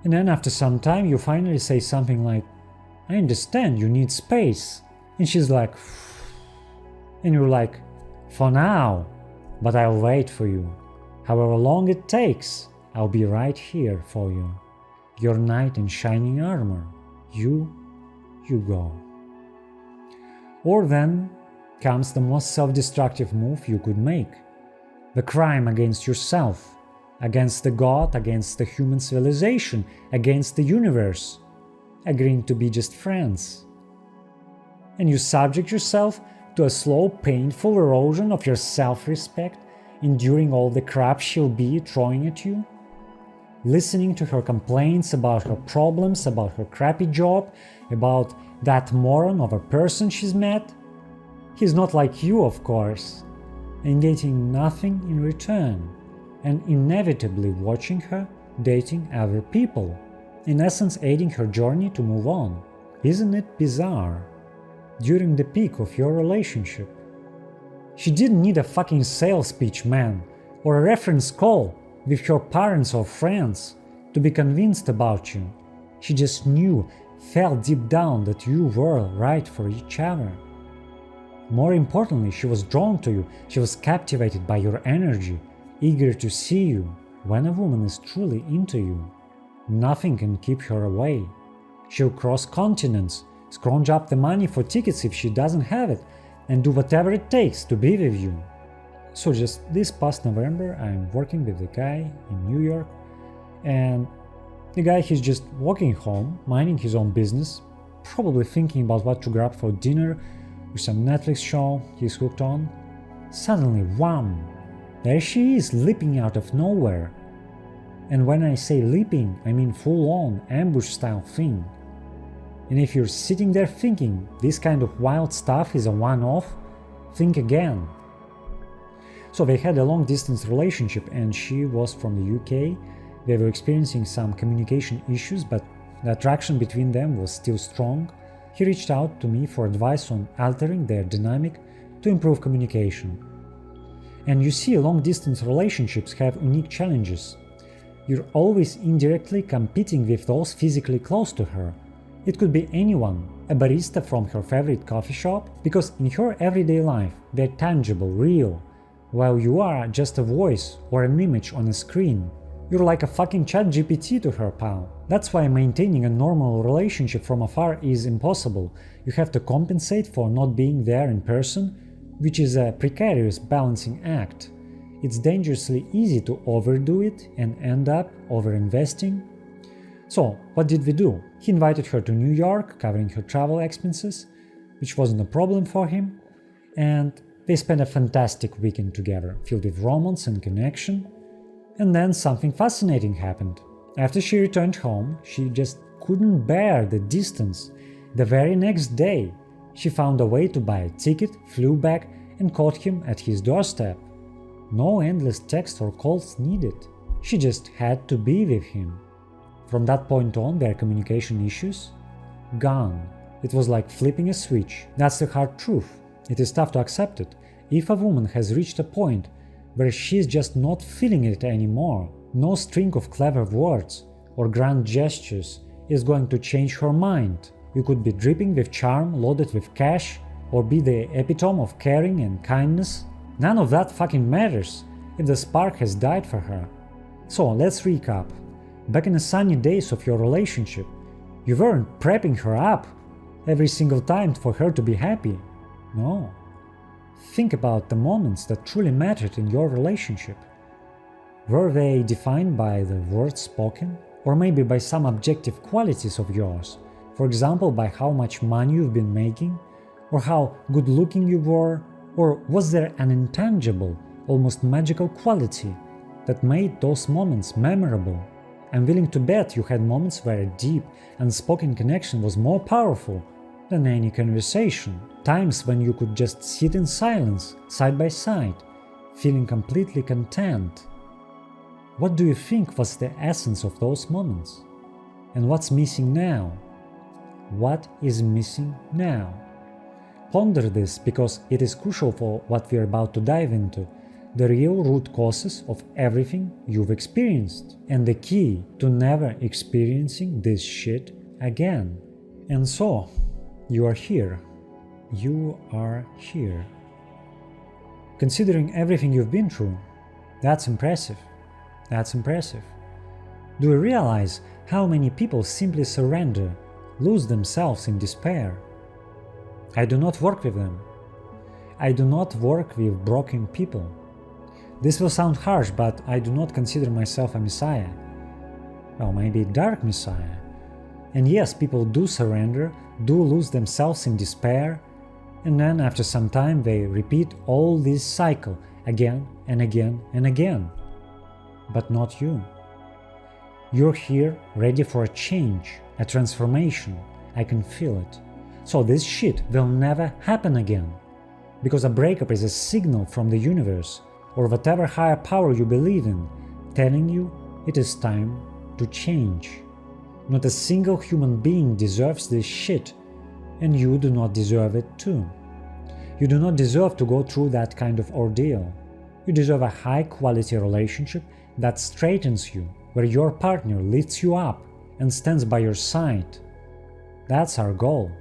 And then after some time you finally say something like, I understand you need space. And she's like, and you're like, for now, but I'll wait for you. However long it takes, I'll be right here for you. Your knight in shining armor. You go. Or then comes the most self-destructive move you could make. The crime against yourself, against the God, against the human civilization, against the universe. Agreeing to be just friends. and you subject yourself to a slow, painful erosion of your self-respect, enduring all the crap she'll be throwing at you? Listening to her complaints about her problems, about her crappy job, about that moron of a person she's met? He's not like you, of course, and getting nothing in return, and inevitably watching her dating other people, in essence aiding her journey to move on. Isn't it bizarre? During the peak of your relationship, she didn't need a fucking sales pitch, man, or a reference call with her parents or friends to be convinced about you. She just knew, felt deep down that you were right for each other. More importantly, she was drawn to you, she was captivated by your energy, eager to see you. When a woman is truly into you, nothing can keep her away. She'll cross continents, scrounge up the money for tickets if she doesn't have it, and do whatever it takes to be with you. So just this past November, I'm working with a guy in New York, and the guy, he's just walking home, minding his own business, probably thinking about what to grab for dinner or some Netflix show he's hooked on. Suddenly, wham! There she is, leaping out of nowhere. And when I say leaping, I mean full-on ambush-style thing. And if you're sitting there thinking this kind of wild stuff is a one-off, think again. So they had a long-distance relationship, and she was from the UK. They were experiencing some communication issues, but the attraction between them was still strong. He reached out to me for advice on altering their dynamic to improve communication. And you see, long-distance relationships have unique challenges. You're always indirectly competing with those physically close to her. It could be anyone, a barista from her favorite coffee shop, because in her everyday life they're tangible, real, while you are just a voice or an image on a screen. You're like a fucking chat GPT to her, pal. That's why maintaining a normal relationship from afar is impossible. You have to compensate for not being there in person, which is a precarious balancing act. It's dangerously easy to overdo it and end up overinvesting. So, what did we do? He invited her to New York, covering her travel expenses, which wasn't a problem for him, and they spent a fantastic weekend together, filled with romance and connection. And then something fascinating happened. After she returned home, she just couldn't bear the distance. The very next day, she found a way to buy a ticket, flew back, and caught him at his doorstep. No endless text or calls needed. She just had to be with him. From that point on, their communication issues gone. It was like flipping a switch. That's the hard truth. It is tough to accept it. If a woman has reached a point where she's just not feeling it anymore, no string of clever words or grand gestures is going to change her mind. You could be dripping with charm, loaded with cash, or be the epitome of caring and kindness. None of that fucking matters if the spark has died for her. So let's recap. Back in the sunny days of your relationship, you weren't prepping her up every single time for her to be happy. No. Think about the moments that truly mattered in your relationship. Were they defined by the words spoken, or maybe by some objective qualities of yours? For example, by how much money you've been making, or how good looking you were, or was there an intangible, almost magical quality that made those moments memorable? I'm willing to bet you had moments where a deep, unspoken connection was more powerful than any conversation. Times when you could just sit in silence, side by side, feeling completely content. What do you think was the essence of those moments? And what's missing now? What is missing now? Ponder this, because it is crucial for what we're about to dive into, the real root causes of everything you've experienced, and the key to never experiencing this shit again. And so, you are here. You are here. Considering everything you've been through, that's impressive. That's impressive. Do you realize how many people simply surrender, lose themselves in despair? I do not work with them. I do not work with broken people. This will sound harsh, but I do not consider myself a messiah. Well, maybe a dark messiah. And yes, people do surrender, do lose themselves in despair, And then after some time they repeat all this cycle again and again and again. But not you. You're here ready for a change, a transformation. I can feel it. So this shit will never happen again. Because a breakup is a signal from the universe, or whatever higher power you believe in, telling you it is time to change. Not a single human being deserves this shit, and you do not deserve it too. You do not deserve to go through that kind of ordeal. You deserve a high-quality relationship that straightens you, where your partner lifts you up and stands by your side. That's our goal,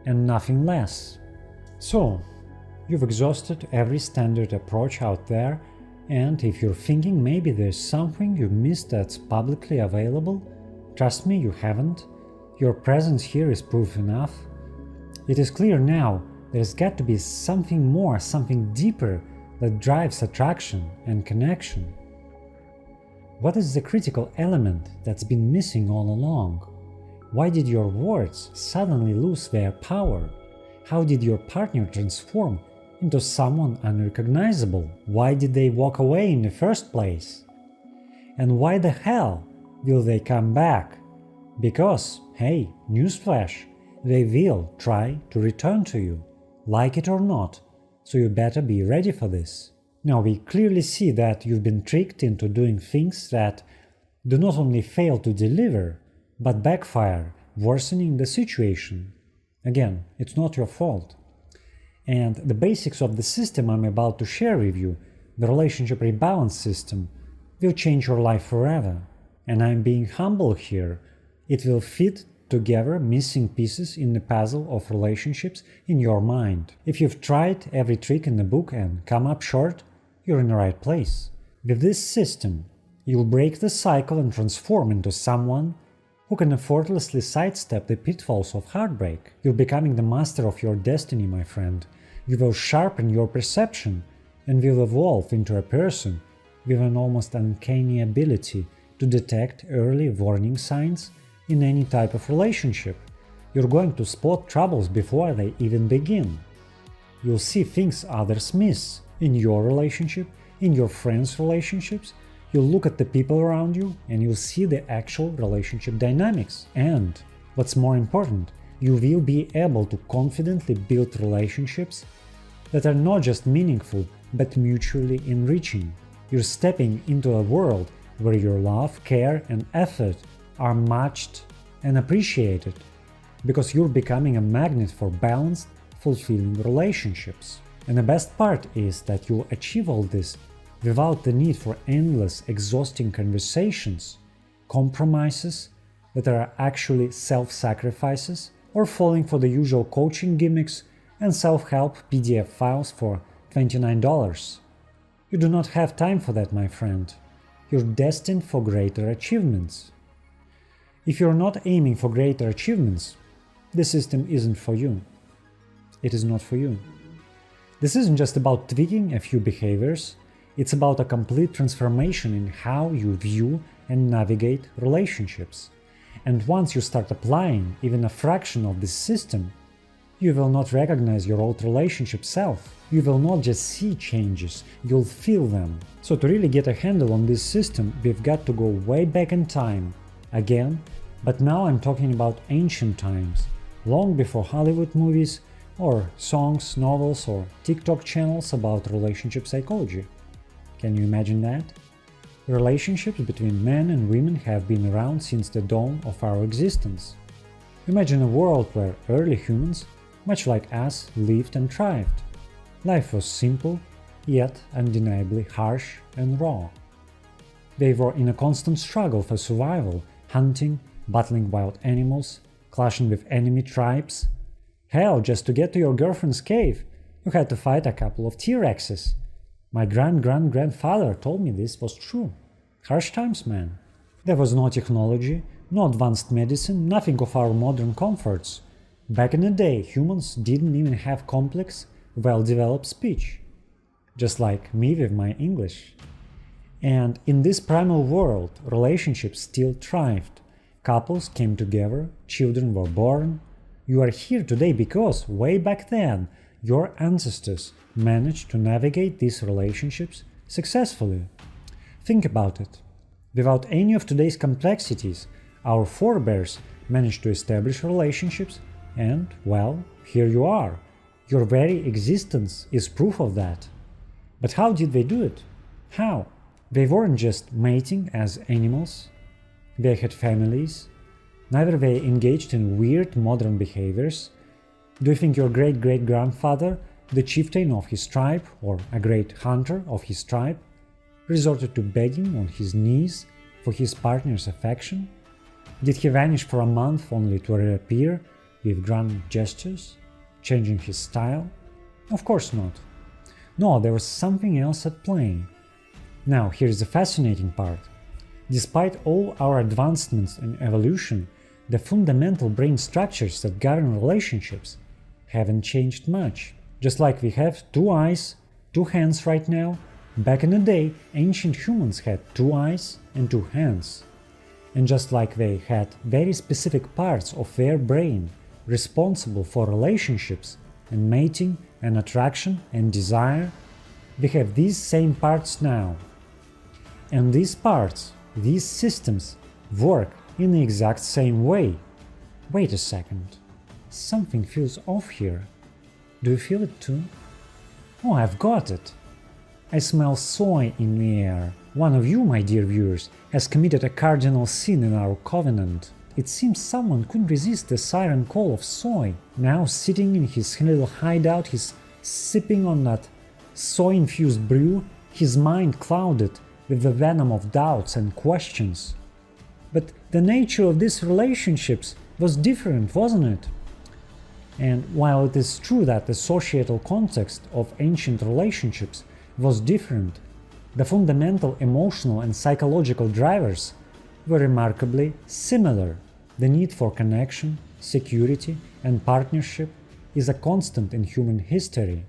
and nothing less. So, you've exhausted every standard approach out there, and if you're thinking maybe there's something you missed that's publicly available, trust me, you haven't. Your presence here is proof enough. It is clear now there's got to be something more, something deeper that drives attraction and connection. What is the critical element that's been missing all along? Why did your words suddenly lose their power? How did your partner transform into someone unrecognizable? Why did they walk away in the first place? And why the hell will they come back? Because, hey, newsflash, they will try to return to you, like it or not, so you better be ready for this. Now we clearly see that you've been tricked into doing things that do not only fail to deliver, but backfire, worsening the situation. Again, it's not your fault. And the basics of the system I'm about to share with you, the relationship rebalance system, will change your life forever. And I'm being humble here. It will fit together missing pieces in the puzzle of relationships in your mind. If you've tried every trick in the book and come up short, you're in the right place. With this system, you'll break the cycle and transform into someone who can effortlessly sidestep the pitfalls of heartbreak. You're becoming the master of your destiny, my friend. You will sharpen your perception and will evolve into a person with an almost uncanny ability to detect early warning signs in any type of relationship. You're going to spot troubles before they even begin. You'll see things others miss in your relationship, in your friends' relationships. You'll look at the people around you and you'll see the actual relationship dynamics. And, what's more important, you will be able to confidently build relationships that are not just meaningful but mutually enriching. You're stepping into a world where your love, care, and effort are matched and appreciated, because you're becoming a magnet for balanced, fulfilling relationships. And the best part is that you'll achieve all this without the need for endless, exhausting conversations, compromises that are actually self-sacrifices, or falling for the usual coaching gimmicks and self-help PDF files for $29. You do not have time for that, my friend. You're destined for greater achievements. If you're not aiming for greater achievements, the system isn't for you. It is not for you. This isn't just about tweaking a few behaviors, it's about a complete transformation in how you view and navigate relationships. And once you start applying even a fraction of this system, you will not recognize your old relationship self. You will not just see changes, you'll feel them. So to really get a handle on this system, we've got to go way back in time. Again, but now I'm talking about ancient times, long before Hollywood movies or songs, novels, or TikTok channels about relationship psychology. Can you imagine that? Relationships between men and women have been around since the dawn of our existence. Imagine a world where early humans, much like us, lived and thrived. Life was simple, yet undeniably harsh and raw. They were in a constant struggle for survival, hunting, battling wild animals, clashing with enemy tribes. Hell, just to get to your girlfriend's cave, you had to fight a couple of T-Rexes. My grandfather told me this was true. Harsh times, man. There was no technology, no advanced medicine, nothing of our modern comforts. Back in the day, humans didn't even have complex, well-developed speech. Just like me with my English. And in this primal world, relationships still thrived. Couples came together, children were born. You are here today because, way back then, your ancestors managed to navigate these relationships successfully. Think about it. Without any of today's complexities, our forebears managed to establish relationships and, well, here you are. Your very existence is proof of that. But how did they do it? How? They weren't just mating as animals. They had families. Neither they engaged in weird modern behaviors. Do you think your great-great-grandfather, the chieftain of his tribe or a great hunter of his tribe, resorted to begging on his knees for his partner's affection? Did he vanish for a month only to reappear with grand gestures, changing his style? Of course not. No, there was something else at play. Now, here's the fascinating part. Despite all our advancements in evolution, the fundamental brain structures that govern relationships haven't changed much. Just like we have 2 eyes, 2 hands right now, back in the day, ancient humans had 2 eyes and 2 hands. And just like they had very specific parts of their brain responsible for relationships and mating and attraction and desire, we have these same parts now. And these parts, these systems, work in the exact same way. Wait a second. Something feels off here. Do you feel it too? Oh, I've got it. I smell soy in the air. One of you, my dear viewers, has committed a cardinal sin in our covenant. It seems someone couldn't resist the siren call of soy. Now, sitting in his little hideout, he's sipping on that soy-infused brew, his mind clouded with the venom of doubts and questions. But the nature of these relationships was different, wasn't it? And while it is true that the societal context of ancient relationships was different, the fundamental emotional and psychological drivers were remarkably similar. The need for connection, security, and partnership is a constant in human history.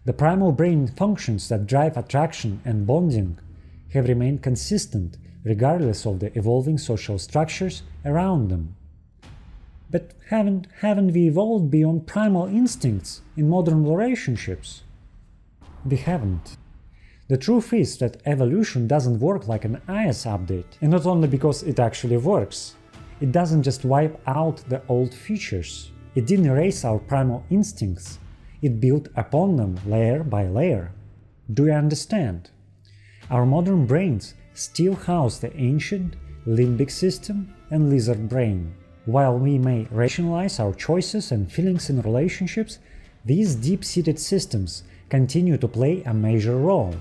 The primal brain functions that drive attraction and bonding have remained consistent regardless of the evolving social structures around them. But haven't we evolved beyond primal instincts in modern relationships? We haven't. The truth is that evolution doesn't work like an iOS update, and not only because it actually works. It doesn't just wipe out the old features. It didn't erase our primal instincts. It built upon them layer by layer. Do you understand? Our modern brains still house the ancient limbic system and lizard brain. While we may rationalize our choices and feelings in relationships, these deep-seated systems continue to play a major role.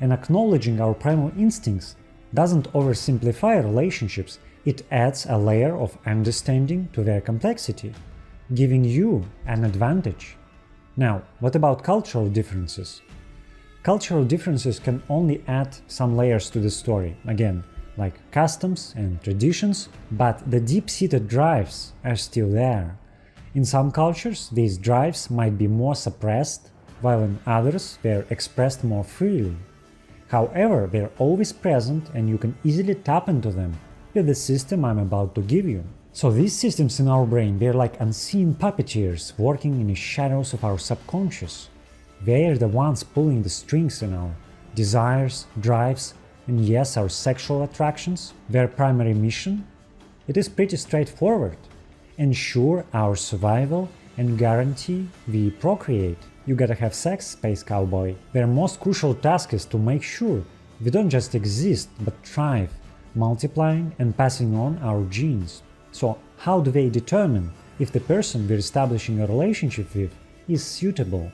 And acknowledging our primal instincts doesn't oversimplify relationships, it adds a layer of understanding to their complexity, giving you an advantage. Now, what about cultural differences? Cultural differences can only add some layers to the story, again, like customs and traditions, but the deep-seated drives are still there. In some cultures, these drives might be more suppressed, while in others they're expressed more freely. However, they're always present and you can easily tap into them with the system I'm about to give you. So these systems in our brain, they're like unseen puppeteers working in the shadows of our subconscious. They're the ones pulling the strings in our desires, drives, and yes, our sexual attractions. Their primary mission? It is pretty straightforward. Ensure our survival and guarantee we procreate. You gotta have sex, space cowboy. Their most crucial task is to make sure we don't just exist but thrive, multiplying and passing on our genes. So how do they determine if the person we're establishing a relationship with is suitable?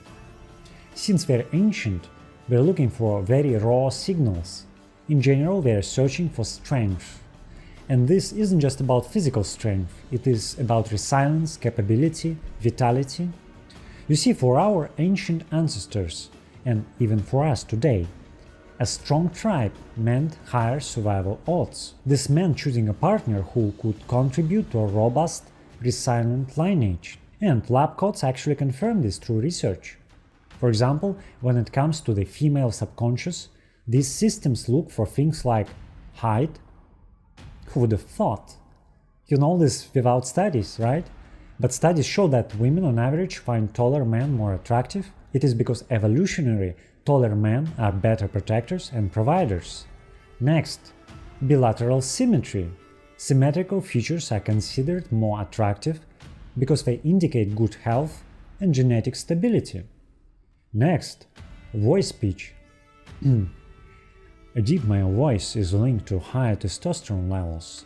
Since they're ancient, they're looking for very raw signals. In general, they're searching for strength. And this isn't just about physical strength, it is about resilience, capability, vitality. You see, for our ancient ancestors, and even for us today, a strong tribe meant higher survival odds. This meant choosing a partner who could contribute to a robust, resilient lineage. And lab coats actually confirm this through research. For example, when it comes to the female subconscious, these systems look for things like height. Who would have thought? You know this without studies, right? But studies show that women on average find taller men more attractive. It is because evolutionary, taller men are better protectors and providers. Next, bilateral symmetry. Symmetrical features are considered more attractive because they indicate good health and genetic stability. Next, voice pitch. A deep male voice is linked to higher testosterone levels.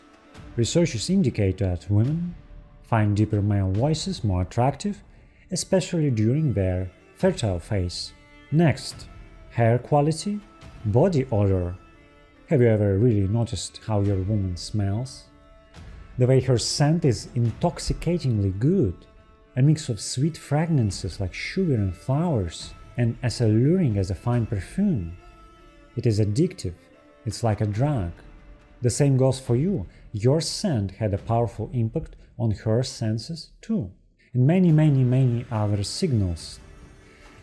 Researchers indicate that women find deeper male voices more attractive, especially during their fertile phase. Next, hair quality, body odor. Have you ever really noticed how your woman smells? The way her scent is intoxicatingly good, a mix of sweet fragrances like sugar and flowers, and as alluring as a fine perfume. It is addictive, it's like a drug. The same goes for you. Your scent had a powerful impact on her senses too, and many other signals.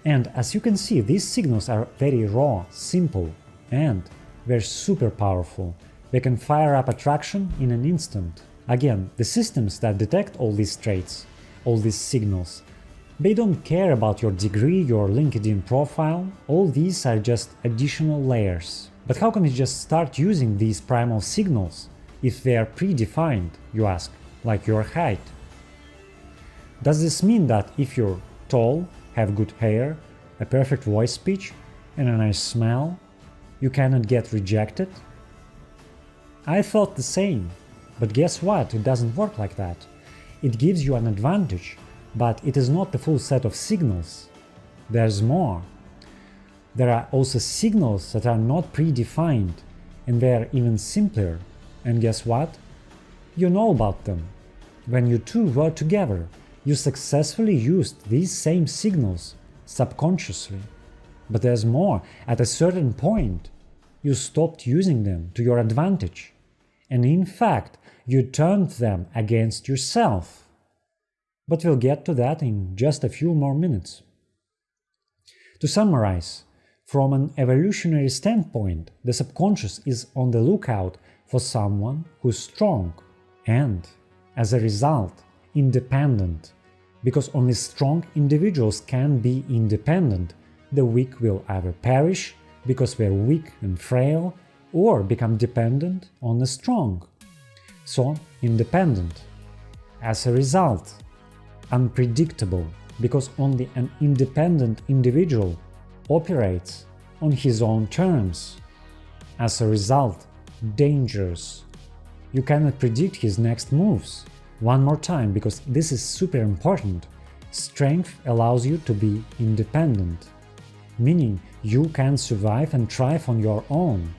And as you can see, these signals are very raw, simple, and they're super powerful. They can fire up attraction in an instant. Again, the systems that detect all these traits, all these signals, they don't care about your degree, your LinkedIn profile. All these are just additional layers. But how can you just start using these primal signals if they are predefined, you ask, like your height? Does this mean that if you're tall, have good hair, a perfect voice pitch, and a nice smell, you cannot get rejected? I thought the same, but guess what? It doesn't work like that. It gives you an advantage, but it is not the full set of signals. There's more. There are also signals that are not predefined, and they are even simpler. And guess what? You know about them. When you two were together, you successfully used these same signals subconsciously. But there's more. At a certain point, you stopped using them to your advantage. And in fact, you turned them against yourself. But we'll get to that in just a few more minutes. To summarize, from an evolutionary standpoint, the subconscious is on the lookout for someone who's strong and, as a result, independent. Because only strong individuals can be independent. The weak will either perish because they're weak and frail, or become dependent on the strong. So, independent. As a result, unpredictable, because only an independent individual operates on his own terms. As a result, dangerous. You cannot predict his next moves. One more time, because this is super important. Strength allows you to be independent, meaning you can survive and thrive on your own.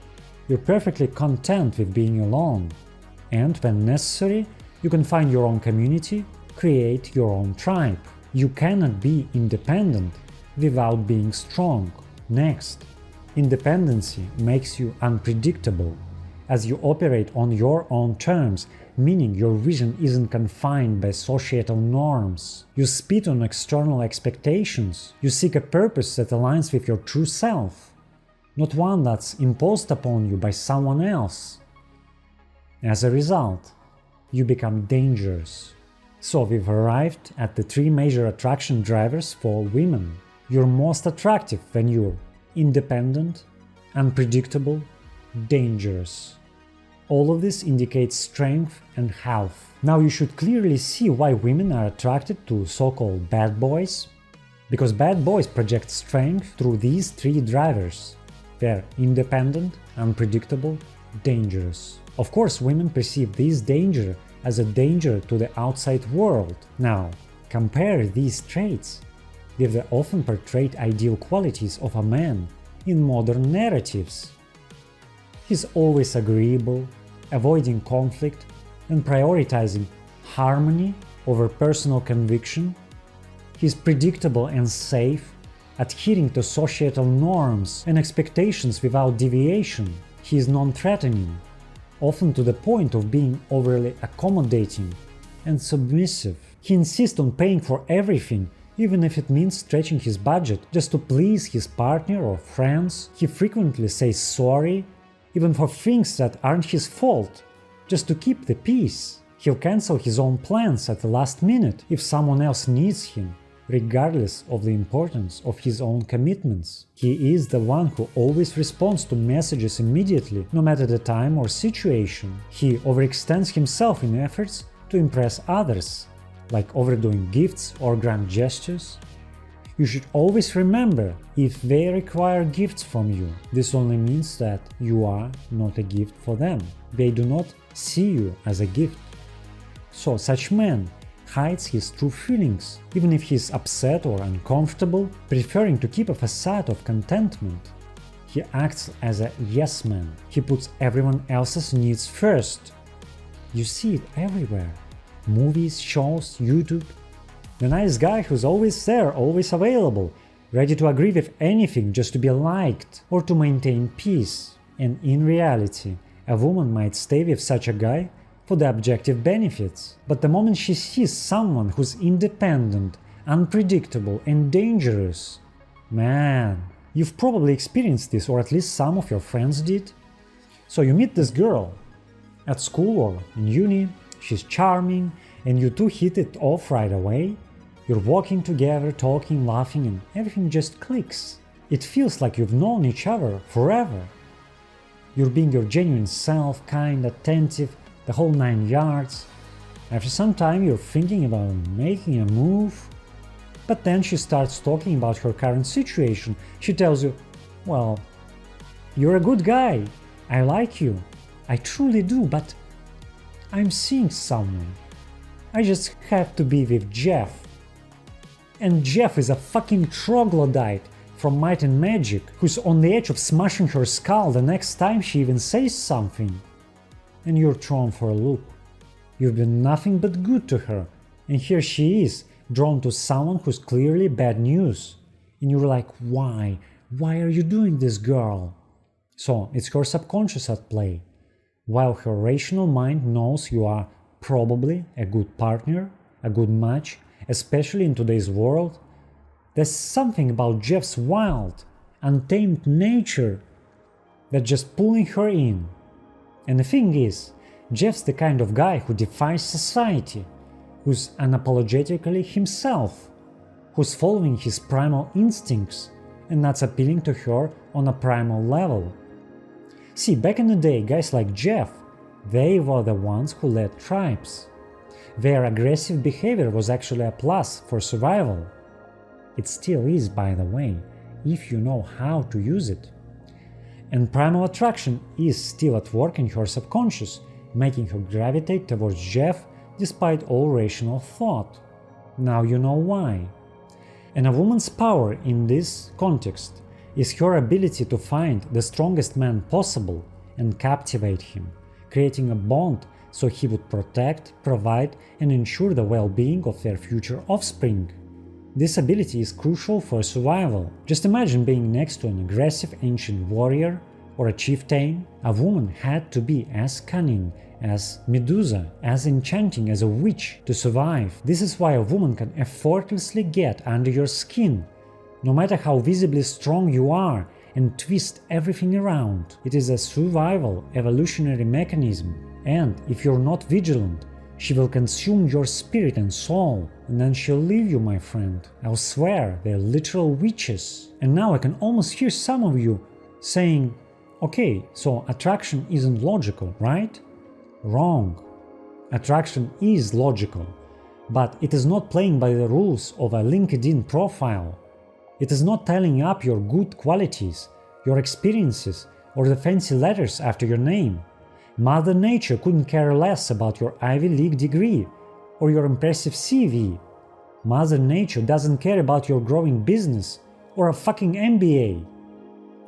You're perfectly content with being alone, and when necessary, you can find your own community, create your own tribe. You cannot be independent without being strong. Next, independency makes you unpredictable, as you operate on your own terms, meaning your vision isn't confined by societal norms. You spit on external expectations. You seek a purpose that aligns with your true self, not one that's imposed upon you by someone else. As a result, you become dangerous. So we've arrived at the 3 major attraction drivers for women. You're most attractive when you're independent, unpredictable, dangerous. All of this indicates strength and health. Now you should clearly see why women are attracted to so-called bad boys. Because bad boys project strength through these 3 drivers. They're independent, unpredictable, dangerous. Of course, women perceive this danger as a danger to the outside world. Now, compare these traits with the often portrayed ideal qualities of a man in modern narratives. He's always agreeable, avoiding conflict, and prioritizing harmony over personal conviction. He's predictable and safe, adhering to societal norms and expectations without deviation. He is non-threatening, often to the point of being overly accommodating and submissive. He insists on paying for everything, even if it means stretching his budget just to please his partner or friends. He frequently says sorry, even for things that aren't his fault, just to keep the peace. He'll cancel his own plans at the last minute if someone else needs him, regardless of the importance of his own commitments. He is the one who always responds to messages immediately, no matter the time or situation. He overextends himself in efforts to impress others, like overdoing gifts or grand gestures. You should always remember, if they require gifts from you, this only means that you are not a gift for them. They do not see you as a gift. So such man hides his true feelings, even if he is upset or uncomfortable, preferring to keep a facade of contentment. He acts as a yes man. He puts everyone else's needs first. You see it everywhere. Movies, shows, YouTube. The nice guy who's always there, always available, ready to agree with anything just to be liked or to maintain peace. And in reality, a woman might stay with such a guy for the objective benefits. But the moment she sees someone who's independent, unpredictable and dangerous, man, you've probably experienced this, or at least some of your friends did. So you meet this girl at school or in uni, she's charming, and you two hit it off right away. You're walking together, talking, laughing, and everything just clicks. It feels like you've known each other forever. You're being your genuine self, kind, attentive, the whole 9 yards. After some time you're thinking about making a move, but then she starts talking about her current situation. She tells you, well, you're a good guy, I like you, I truly do, but I'm seeing someone. I just have to be with Jeff. And Jeff is a fucking troglodyte from Might and Magic, who's on the edge of smashing her skull the next time she even says something. And you're thrown for a loop. You've been nothing but good to her, and here she is, drawn to someone who's clearly bad news. And you're like, why? Why are you doing this, girl? So it's her subconscious at play. While her rational mind knows you are probably a good partner, a good match, especially in today's world, there's something about Jeff's wild, untamed nature that's just pulling her in. And the thing is, Jeff's the kind of guy who defies society, who's unapologetically himself, who's following his primal instincts, and that's appealing to her on a primal level. See, back in the day, guys like Jeff, they were the ones who led tribes. Their aggressive behavior was actually a plus for survival. It still is, by the way, if you know how to use it. And primal attraction is still at work in her subconscious, making her gravitate towards Jeff despite all rational thought. Now you know why. And a woman's power in this context is her ability to find the strongest man possible and captivate him, creating a bond so he would protect, provide, and ensure the well-being of their future offspring. This ability is crucial for survival. Just imagine being next to an aggressive ancient warrior or a chieftain. A woman had to be as cunning as Medusa, as enchanting as a witch to survive. This is why a woman can effortlessly get under your skin, no matter how visibly strong you are, and twist everything around. It is a survival, evolutionary mechanism. And if you're not vigilant, she will consume your spirit and soul, and then she'll leave you, my friend. I'll swear, they're literal witches. And now I can almost hear some of you saying, okay, so attraction isn't logical, right? Wrong. Attraction is logical, but it is not playing by the rules of a LinkedIn profile. It is not tallying up your good qualities, your experiences, or the fancy letters after your name. Mother Nature couldn't care less about your Ivy League degree or your impressive CV. Mother Nature doesn't care about your growing business or a fucking MBA.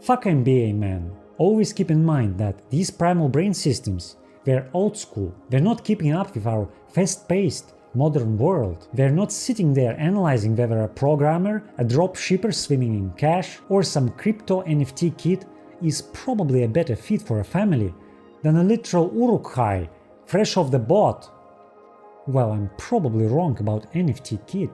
Fuck MBA, man. Always keep in mind that these primal brain systems, they're old school. They're not keeping up with our fast-paced modern world. They're not sitting there analyzing whether a programmer, a drop shipper swimming in cash, or some crypto NFT kid is probably a better fit for a family than a literal Uruk-hai, fresh off the boat. Well, I'm probably wrong about NFT kid,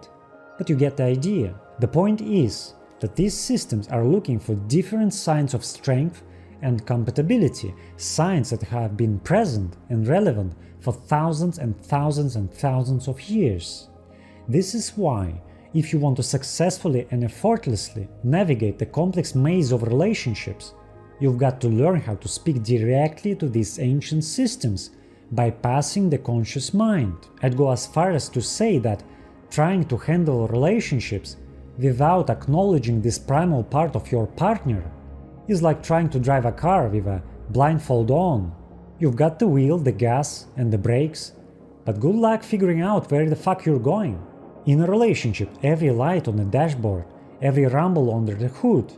but you get the idea. The point is that these systems are looking for different signs of strength and compatibility, signs that have been present and relevant for thousands and thousands and thousands of years. This is why, if you want to successfully and effortlessly navigate the complex maze of relationships, you've got to learn how to speak directly to these ancient systems, bypassing the conscious mind. I'd go as far as to say that trying to handle relationships without acknowledging this primal part of your partner is like trying to drive a car with a blindfold on. You've got the wheel, the gas, and the brakes, but good luck figuring out where the fuck you're going. In a relationship, every light on the dashboard, every rumble under the hood,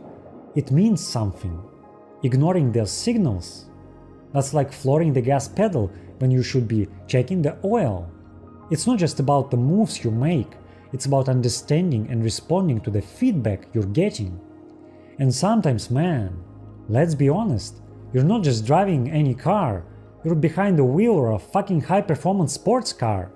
it means something. Ignoring those signals, that's like flooring the gas pedal when you should be checking the oil. It's not just about the moves you make, it's about understanding and responding to the feedback you're getting. And sometimes, man, let's be honest, you're not just driving any car, you're behind the wheel of a fucking high-performance sports car.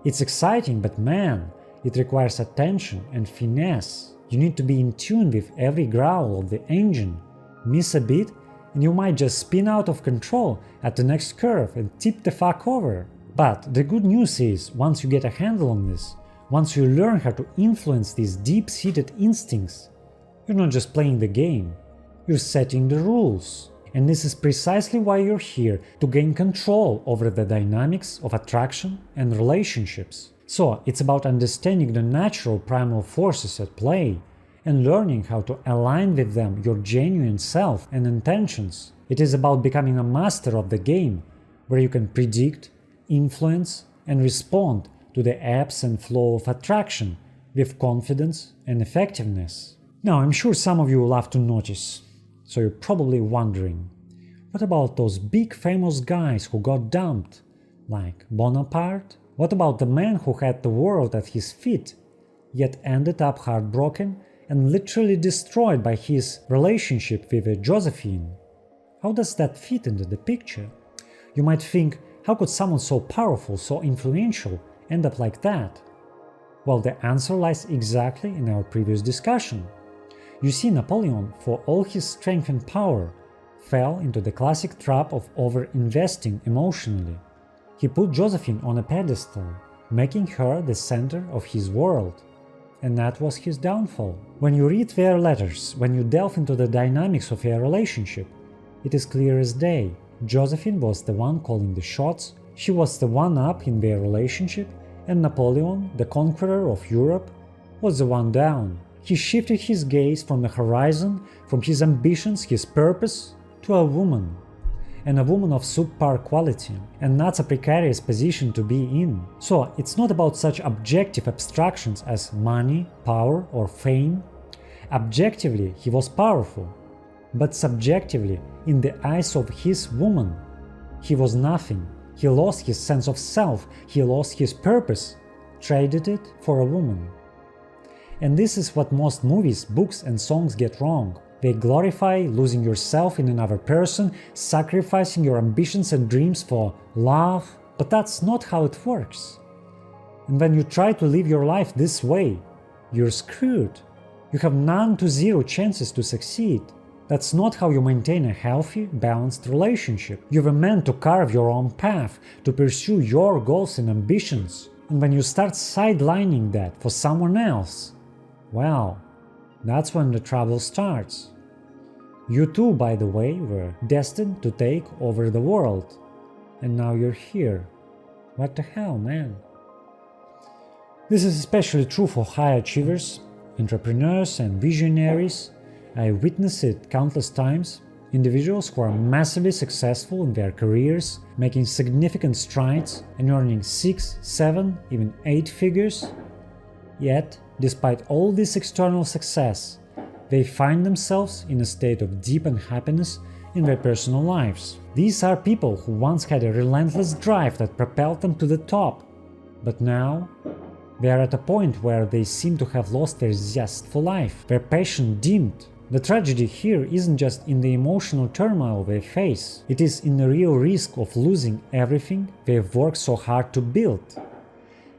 It's exciting, but man, it requires attention and finesse. You need to be in tune with every growl of the engine. Miss a bit, and you might just spin out of control at the next curve and tip the fuck over. But the good news is, once you get a handle on this, once you learn how to influence these deep-seated instincts, you're not just playing the game, you're setting the rules. And this is precisely why you're here, to gain control over the dynamics of attraction and relationships. So it's about understanding the natural primal forces at play and learning how to align with them your genuine self and intentions. It is about becoming a master of the game, where you can predict, influence, and respond to the ebbs and flow of attraction with confidence and effectiveness. Now, I'm sure some of you will have to notice, so you're probably wondering, what about those big famous guys who got dumped, like Bonaparte? What about the man who had the world at his feet, yet ended up heartbroken and literally destroyed by his relationship with Josephine? How does that fit into the picture? You might think, how could someone so powerful, so influential, end up like that? Well, the answer lies exactly in our previous discussion. You see, Napoleon, for all his strength and power, fell into the classic trap of over-investing emotionally. He put Josephine on a pedestal, making her the center of his world. And that was his downfall. When you read their letters, when you delve into the dynamics of their relationship, it is clear as day. Josephine was the one calling the shots, she was the one up in their relationship, and Napoleon, the conqueror of Europe, was the one down. He shifted his gaze from the horizon, from his ambitions, his purpose, to a woman. And a woman of subpar quality, and that's a precarious position to be in. So it's not about such objective abstractions as money, power, or fame. Objectively, he was powerful, but subjectively, in the eyes of his woman, he was nothing. He lost his sense of self, he lost his purpose, traded it for a woman. And this is what most movies, books, and songs get wrong. They glorify losing yourself in another person, sacrificing your ambitions and dreams for love, but that's not how it works. And when you try to live your life this way, you're screwed. You have none to zero chances to succeed. That's not how you maintain a healthy, balanced relationship. You were meant to carve your own path, to pursue your goals and ambitions. And when you start sidelining that for someone else, well, that's when the trouble starts. You too, by the way, were destined to take over the world. And now you're here. What the hell, man? This is especially true for high achievers, entrepreneurs, and visionaries. I witnessed it countless times. Individuals who are massively successful in their careers, making significant strides and earning 6, 7, even 8 figures. Yet, despite all this external success, they find themselves in a state of deep unhappiness in their personal lives. These are people who once had a relentless drive that propelled them to the top, but now they are at a point where they seem to have lost their zest for life, their passion dimmed. The tragedy here isn't just in the emotional turmoil they face, it is in the real risk of losing everything they've worked so hard to build.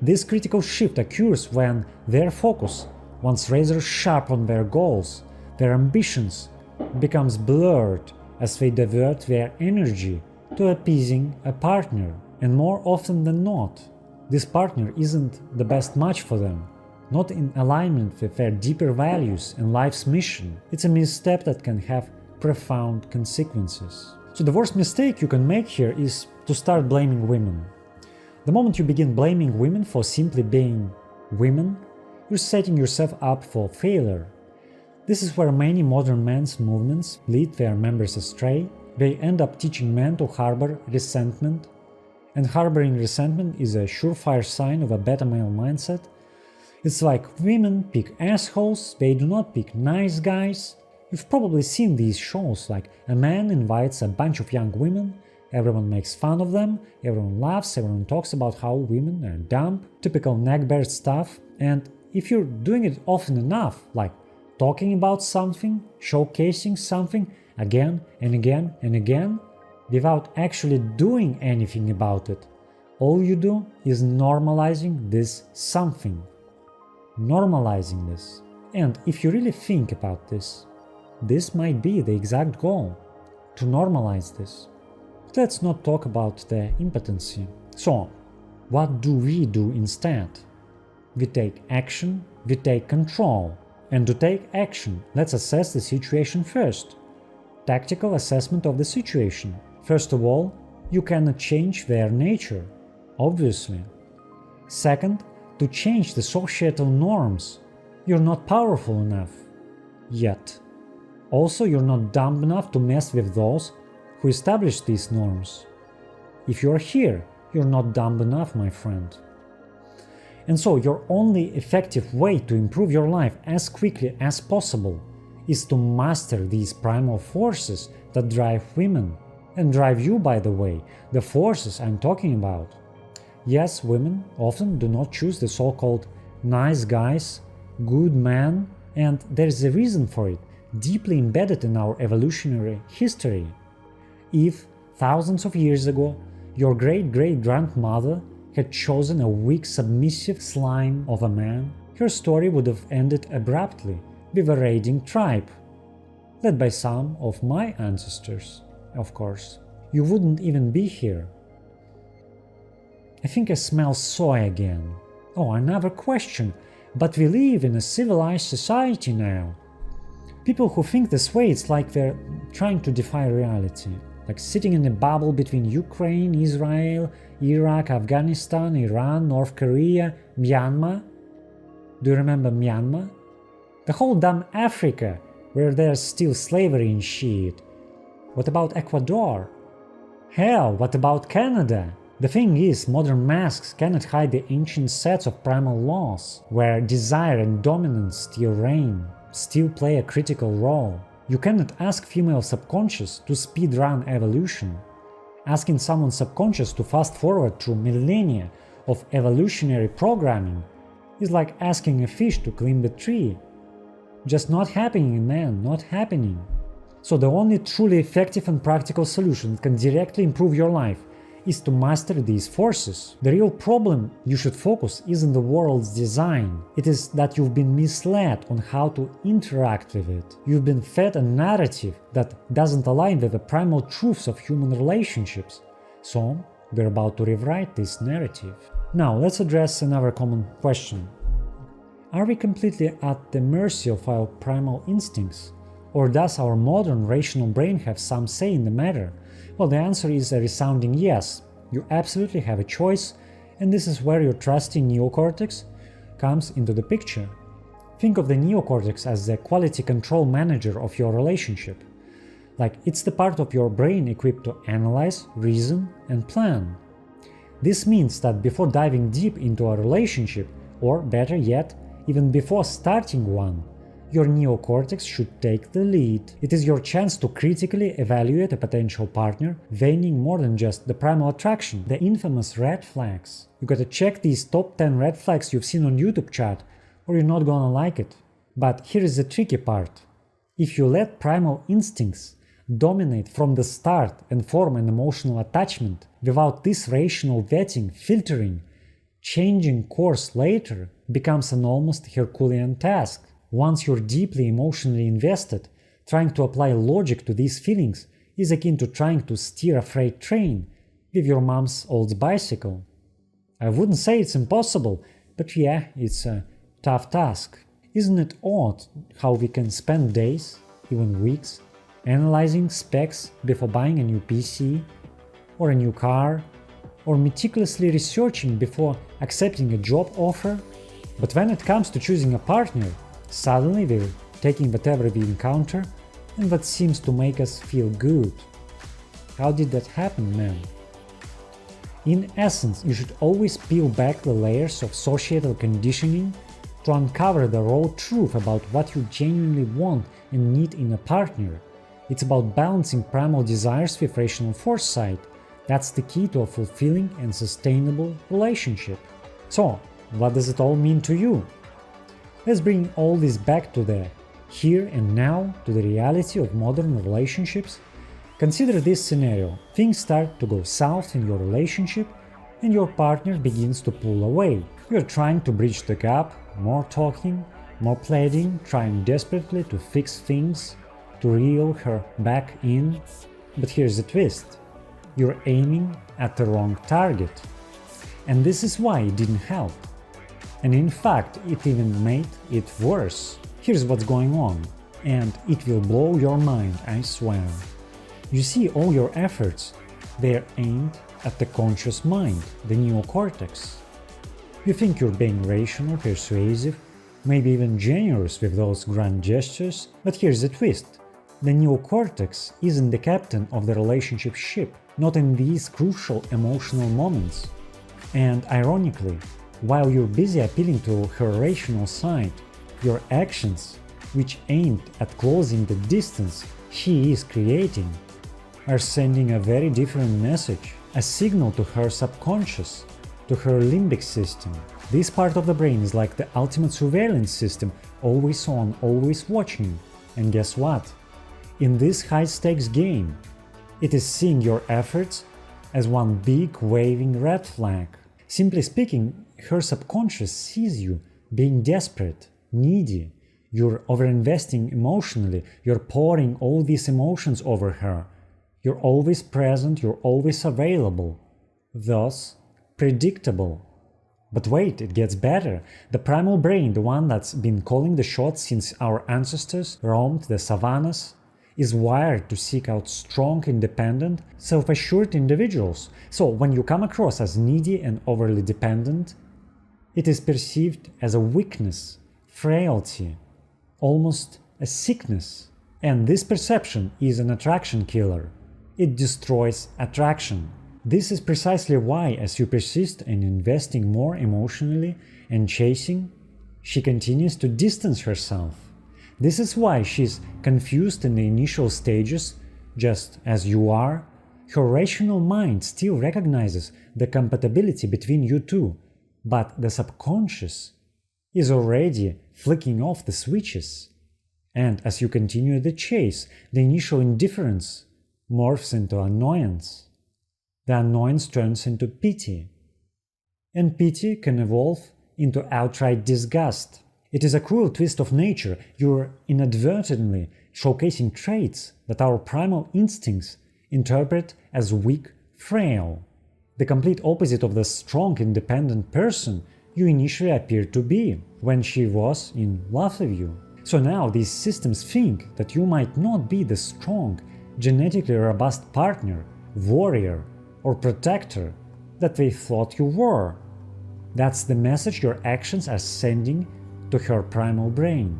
This critical shift occurs when their focus, once razor sharp on their goals, their ambitions, becomes blurred as they divert their energy to appeasing a partner, and more often than not, this partner isn't the best match for them, not in alignment with their deeper values and life's mission. It's a misstep that can have profound consequences. So the worst mistake you can make here is to start blaming women. The moment you begin blaming women for simply being women, you're setting yourself up for failure. This is where many modern men's movements lead their members astray. They end up teaching men to harbor resentment, and harboring resentment is a surefire sign of a beta male mindset. It's like women pick assholes, they do not pick nice guys. You've probably seen these shows, like a man invites a bunch of young women, everyone makes fun of them, everyone laughs, everyone talks about how women are dumb, typical neckbeard stuff, and if you're doing it often enough, like talking about something, showcasing something again and again and again, without actually doing anything about it, all you do is normalizing this something. Normalizing this. And if you really think about this might be the exact goal, to normalize this. But let's not talk about the impotency. So, what do we do instead? We take action, we take control. And to take action, let's assess the situation first. Tactical assessment of the situation. First of all, you cannot change their nature, obviously. Second, to change the societal norms. You're not powerful enough. Yet. Also, you're not dumb enough to mess with those who established these norms. If you're here, you're not dumb enough, my friend. And so, your only effective way to improve your life as quickly as possible is to master these primal forces that drive women, and drive you, by the way, the forces I'm talking about. Yes, women often do not choose the so-called nice guys, good men, and there's a reason for it, deeply embedded in our evolutionary history. If, thousands of years ago, your great-great-grandmother had chosen a weak, submissive slime of a man, her story would have ended abruptly with a raiding tribe, led by some of my ancestors, of course. You wouldn't even be here. I think I smell soy again. Oh, another question, but we live in a civilized society now. People who think this way, it's like they're trying to defy reality. Like sitting in a bubble between Ukraine, Israel, Iraq, Afghanistan, Iran, North Korea, Myanmar. Do you remember Myanmar? The whole damn Africa, where there's still slavery and shit. What about Ecuador? Hell, what about Canada? The thing is, modern masks cannot hide the ancient sets of primal laws, where desire and dominance still reign, still play a critical role. You cannot ask female subconscious to speedrun evolution. Asking someone's subconscious to fast forward through millennia of evolutionary programming is like asking a fish to climb the tree. Just not happening, man, not happening. So the only truly effective and practical solution that can directly improve your life is to master these forces. The real problem you should focus isn't the world's design. It is that you've been misled on how to interact with it. You've been fed a narrative that doesn't align with the primal truths of human relationships. So, we're about to rewrite this narrative. Now, let's address another common question. Are we completely at the mercy of our primal instincts? Or does our modern rational brain have some say in the matter? Well, the answer is a resounding yes. You absolutely have a choice, and this is where your trusty neocortex comes into the picture. Think of the neocortex as the quality control manager of your relationship. Like it's the part of your brain equipped to analyze, reason, and plan. This means that before diving deep into a relationship, or better yet, even before starting one, your neocortex should take the lead. It is your chance to critically evaluate a potential partner, weighing more than just the primal attraction, the infamous red flags. You gotta check these top 10 red flags you've seen on YouTube chat, or you're not gonna like it. But here is the tricky part. If you let primal instincts dominate from the start and form an emotional attachment, without this rational vetting, filtering, changing course later becomes an almost Herculean task. Once you're deeply emotionally invested, trying to apply logic to these feelings is akin to trying to steer a freight train with your mom's old bicycle. I wouldn't say it's impossible, but yeah, it's a tough task. Isn't it odd how we can spend days, even weeks, analyzing specs before buying a new PC or a new car, or meticulously researching before accepting a job offer? But when it comes to choosing a partner, suddenly we're taking whatever we encounter and what seems to make us feel good. How did that happen, man? In essence, you should always peel back the layers of societal conditioning to uncover the raw truth about what you genuinely want and need in a partner. It's about balancing primal desires with rational foresight. That's the key to a fulfilling and sustainable relationship. So, what does it all mean to you? Let's bring all this back to the here and now, to the reality of modern relationships. Consider this scenario. Things start to go south in your relationship and your partner begins to pull away. You're trying to bridge the gap, more talking, more pleading, trying desperately to fix things, to reel her back in. But here's the twist. You're aiming at the wrong target. And this is why it didn't help. And in fact, it even made it worse. Here's what's going on, and it will blow your mind, I swear. You see, all your efforts, they're aimed at the conscious mind, the neocortex. You think you're being rational, persuasive, maybe even generous with those grand gestures, but here's the twist. The neocortex isn't the captain of the relationship ship, not in these crucial emotional moments. And ironically, while you're busy appealing to her rational side, your actions, which aimed at closing the distance she is creating, are sending a very different message, a signal to her subconscious, to her limbic system. This part of the brain is like the ultimate surveillance system, always on, always watching. And guess what? In this high-stakes game, it is seeing your efforts as one big waving red flag. Simply speaking, her subconscious sees you being desperate, needy. You're overinvesting emotionally, you're pouring all these emotions over her. You're always present, you're always available. Thus, predictable. But wait, it gets better. The primal brain, the one that's been calling the shots since our ancestors roamed the savannas, is wired to seek out strong, independent, self-assured individuals. So when you come across as needy and overly dependent, it is perceived as a weakness, frailty, almost a sickness. And this perception is an attraction killer. It destroys attraction. This is precisely why, as you persist in investing more emotionally and chasing, she continues to distance herself. This is why she's confused in the initial stages, just as you are. Her rational mind still recognizes the compatibility between you two, but the subconscious is already flicking off the switches. And as you continue the chase, the initial indifference morphs into annoyance. The annoyance turns into pity. And pity can evolve into outright disgust. It is a cruel twist of nature. You're inadvertently showcasing traits that our primal instincts interpret as weak, frail. The complete opposite of the strong, independent person you initially appeared to be when she was in love with you. So now these systems think that you might not be the strong, genetically robust partner, warrior, or protector that they thought you were. That's the message your actions are sending to her primal brain.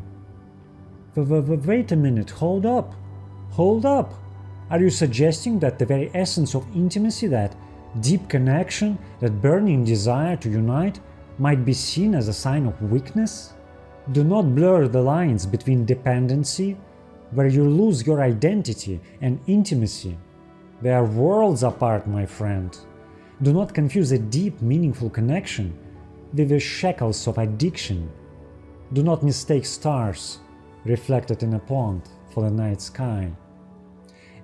Wait a minute, hold up. Hold up. Are you suggesting that the very essence of intimacy, that deep connection, that burning desire to unite, might be seen as a sign of weakness? Do not blur the lines between dependency, where you lose your identity, and intimacy. They are worlds apart, my friend. Do not confuse a deep, meaningful connection with the shackles of addiction. Do not mistake stars reflected in a pond for the night sky.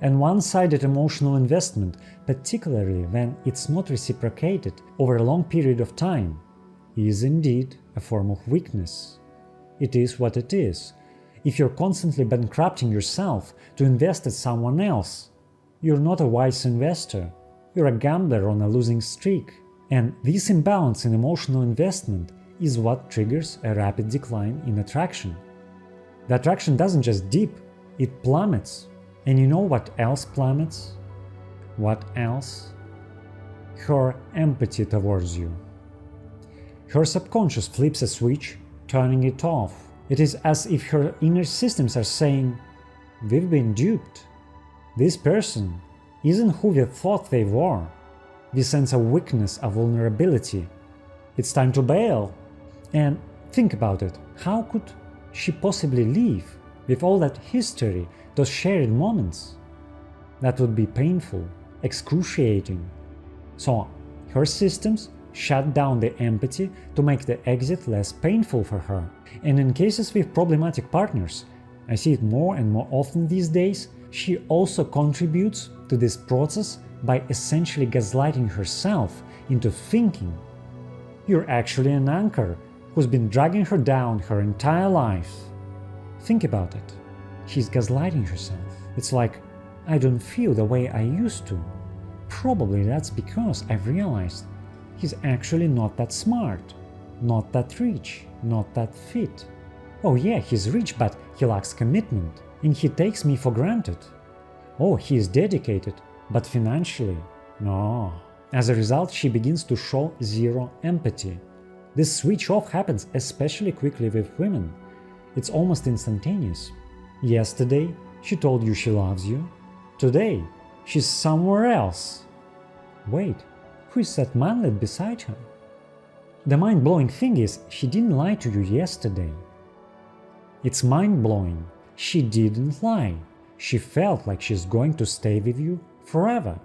And one-sided emotional investment, particularly when it's not reciprocated over a long period of time, is indeed a form of weakness. It is what it is. If you're constantly bankrupting yourself to invest in someone else, You're not a wise investor. You're a gambler on a losing streak. And this imbalance in emotional investment is what triggers a rapid decline in attraction. The attraction doesn't just dip, it plummets. And you know what else plummets? What else? Her empathy towards you. Her subconscious flips a switch, turning it off. It is as if her inner systems are saying, "We've been duped. This person isn't who we thought they were. We sense a weakness, a vulnerability. It's time to bail." And think about it. How could she possibly leave with all that history, those shared moments? That would be painful, excruciating. So her systems shut down the empathy to make the exit less painful for her. And in cases with problematic partners, I see it more and more often these days, she also contributes to this process by essentially gaslighting herself into thinking you're actually an anchor who's been dragging her down her entire life. Think about it. She's gaslighting herself. It's like, I don't feel the way I used to. Probably that's because I've realized he's actually not that smart, not that rich, not that fit. Oh yeah, he's rich, but he lacks commitment, and he takes me for granted. Oh, he is dedicated, but financially, no. As a result, she begins to show zero empathy. This switch off happens especially quickly with women. It's almost instantaneous. Yesterday, she told you she loves you. Today, she's somewhere else. Wait, who is that manlet beside her? The mind-blowing thing is, she didn't lie to you yesterday. It's mind-blowing. She didn't lie. She felt like she's going to stay with you forever.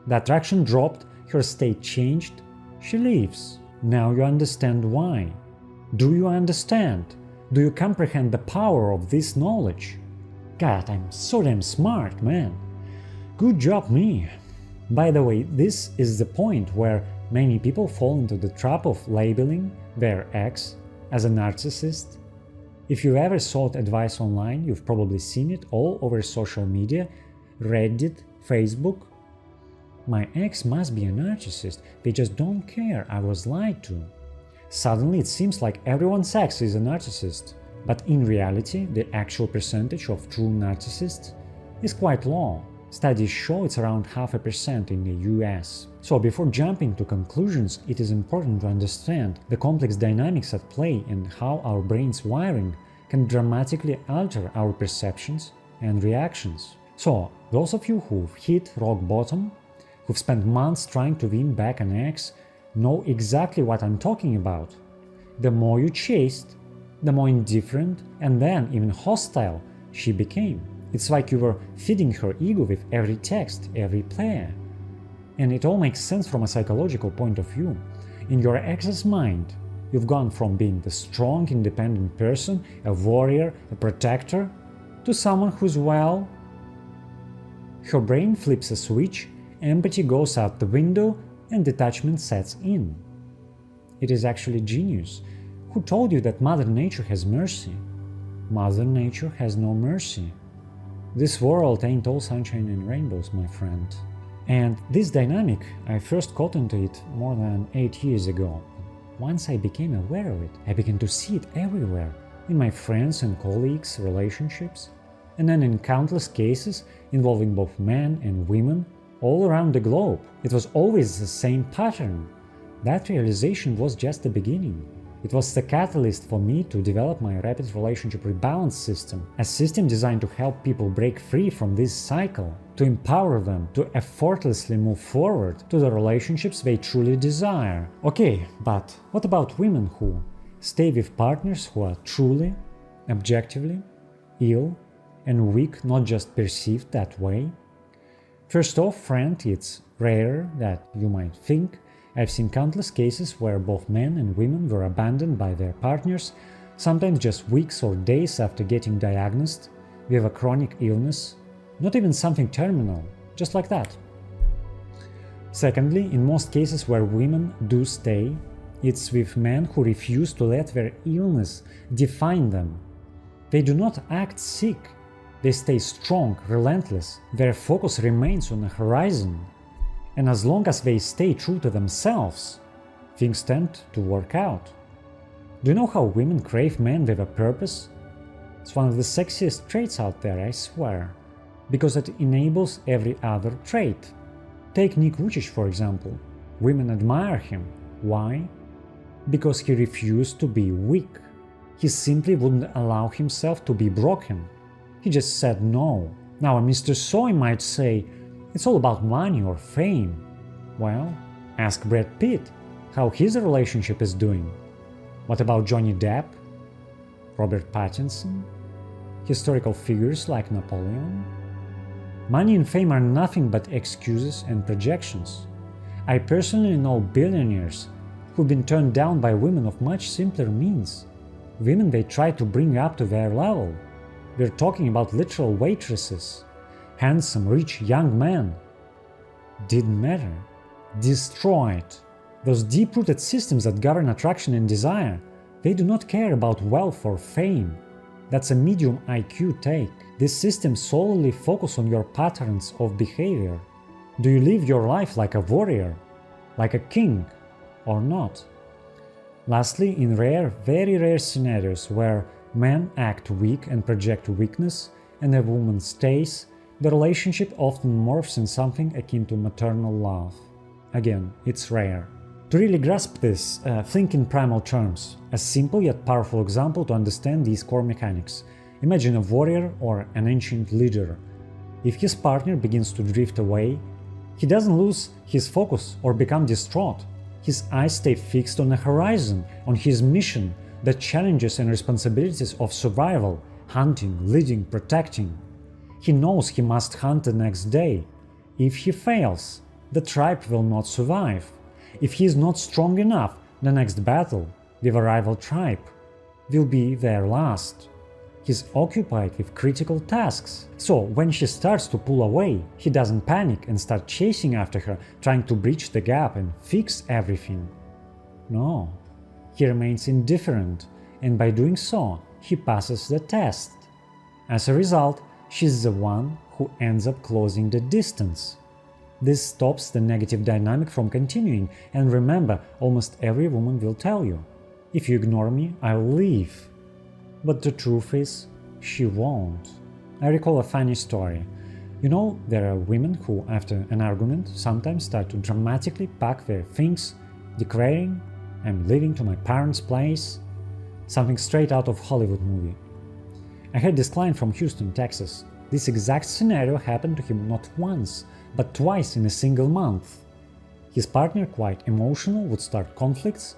The attraction dropped, her state changed, she leaves. Now you understand why. Do you understand? Do you comprehend the power of this knowledge? God, I'm so damn smart, man. Good job, me. By the way, this is the point where many people fall into the trap of labeling their ex as a narcissist. If you ever sought advice online, you've probably seen it all over social media, Reddit, Facebook. My ex must be a narcissist, they just don't care, I was lied to. Suddenly it seems like everyone's ex is a narcissist, but in reality the actual percentage of true narcissists is quite low. Studies show it's around 0.5% in the US. So before jumping to conclusions, it is important to understand the complex dynamics at play and how our brain's wiring can dramatically alter our perceptions and reactions. So those of you who've hit rock bottom, who've spent months trying to win back an ex, know exactly what I'm talking about. The more you chased, the more indifferent and then even hostile she became. It's like you were feeding her ego with every text, every player. And it all makes sense from a psychological point of view. In your ex's mind, you've gone from being the strong, independent person, a warrior, a protector, to someone who's, well, her brain flips a switch, empathy goes out the window, and detachment sets in. It is actually genius. Who told you that Mother Nature has mercy? Mother Nature has no mercy. This world ain't all sunshine and rainbows, my friend. And this dynamic, I first caught into it more than 8 years ago. Once I became aware of it, I began to see it everywhere, in my friends and colleagues' relationships, and then in countless cases involving both men and women all around the globe. It was always the same pattern. That realization was just the beginning. It was the catalyst for me to develop my rapid relationship rebalance system, a system designed to help people break free from this cycle, to empower them to effortlessly move forward to the relationships they truly desire. Okay, but what about women who stay with partners who are truly, objectively, ill and weak, not just perceived that way? First off, friend, it's rarer that you might think. I've seen countless cases where both men and women were abandoned by their partners, sometimes just weeks or days after getting diagnosed with a chronic illness, not even something terminal, just like that. Secondly, in most cases where women do stay, it's with men who refuse to let their illness define them. They do not act sick, They stay strong, relentless, their focus remains on the horizon. And as long as they stay true to themselves, things tend to work out. Do you know how women crave men with a purpose? It's one of the sexiest traits out there, I swear, because it enables every other trait. Take Nick Vujicic, for example. Women admire him. Why? Because he refused to be weak. He simply wouldn't allow himself to be broken. He just said no. Now, Mr. Soy might say, it's all about money or fame. Well, ask Brad Pitt how his relationship is doing. What about Johnny Depp? Robert Pattinson? Historical figures like Napoleon? Money and fame are nothing but excuses and projections. I personally know billionaires who've been turned down by women of much simpler means. Women they try to bring up to their level. We're talking about literal waitresses. Handsome, rich, young men. Didn't matter. Destroyed. Those deep-rooted systems that govern attraction and desire, they do not care about wealth or fame. That's a medium IQ take. These systems solely focus on your patterns of behavior. Do you live your life like a warrior, like a king, or not? Lastly, in rare, very rare scenarios where men act weak and project weakness and a woman stays, the relationship often morphs in something akin to maternal love. Again, it's rare. To really grasp this, think in primal terms, a simple yet powerful example to understand these core mechanics. Imagine a warrior or an ancient leader. If his partner begins to drift away, he doesn't lose his focus or become distraught. His eyes stay fixed on the horizon, on his mission, the challenges and responsibilities of survival, hunting, leading, protecting. He knows he must hunt the next day. If he fails, the tribe will not survive. If he is not strong enough, the next battle with a rival tribe will be their last. He's occupied with critical tasks. So when she starts to pull away, he doesn't panic and start chasing after her, trying to bridge the gap and fix everything. No, he remains indifferent, and by doing so, he passes the test. As a result, she's the one who ends up closing the distance. This stops the negative dynamic from continuing, and remember, almost every woman will tell you, if you ignore me, I'll leave. But the truth is, she won't. I recall a funny story. You know, there are women who, after an argument, sometimes start to dramatically pack their things, declaring, I'm leaving to my parents' place. Something straight out of Hollywood movie. I heard this client from Houston, Texas. This exact scenario happened to him not once, but twice in a single month. His partner, quite emotional, would start conflicts.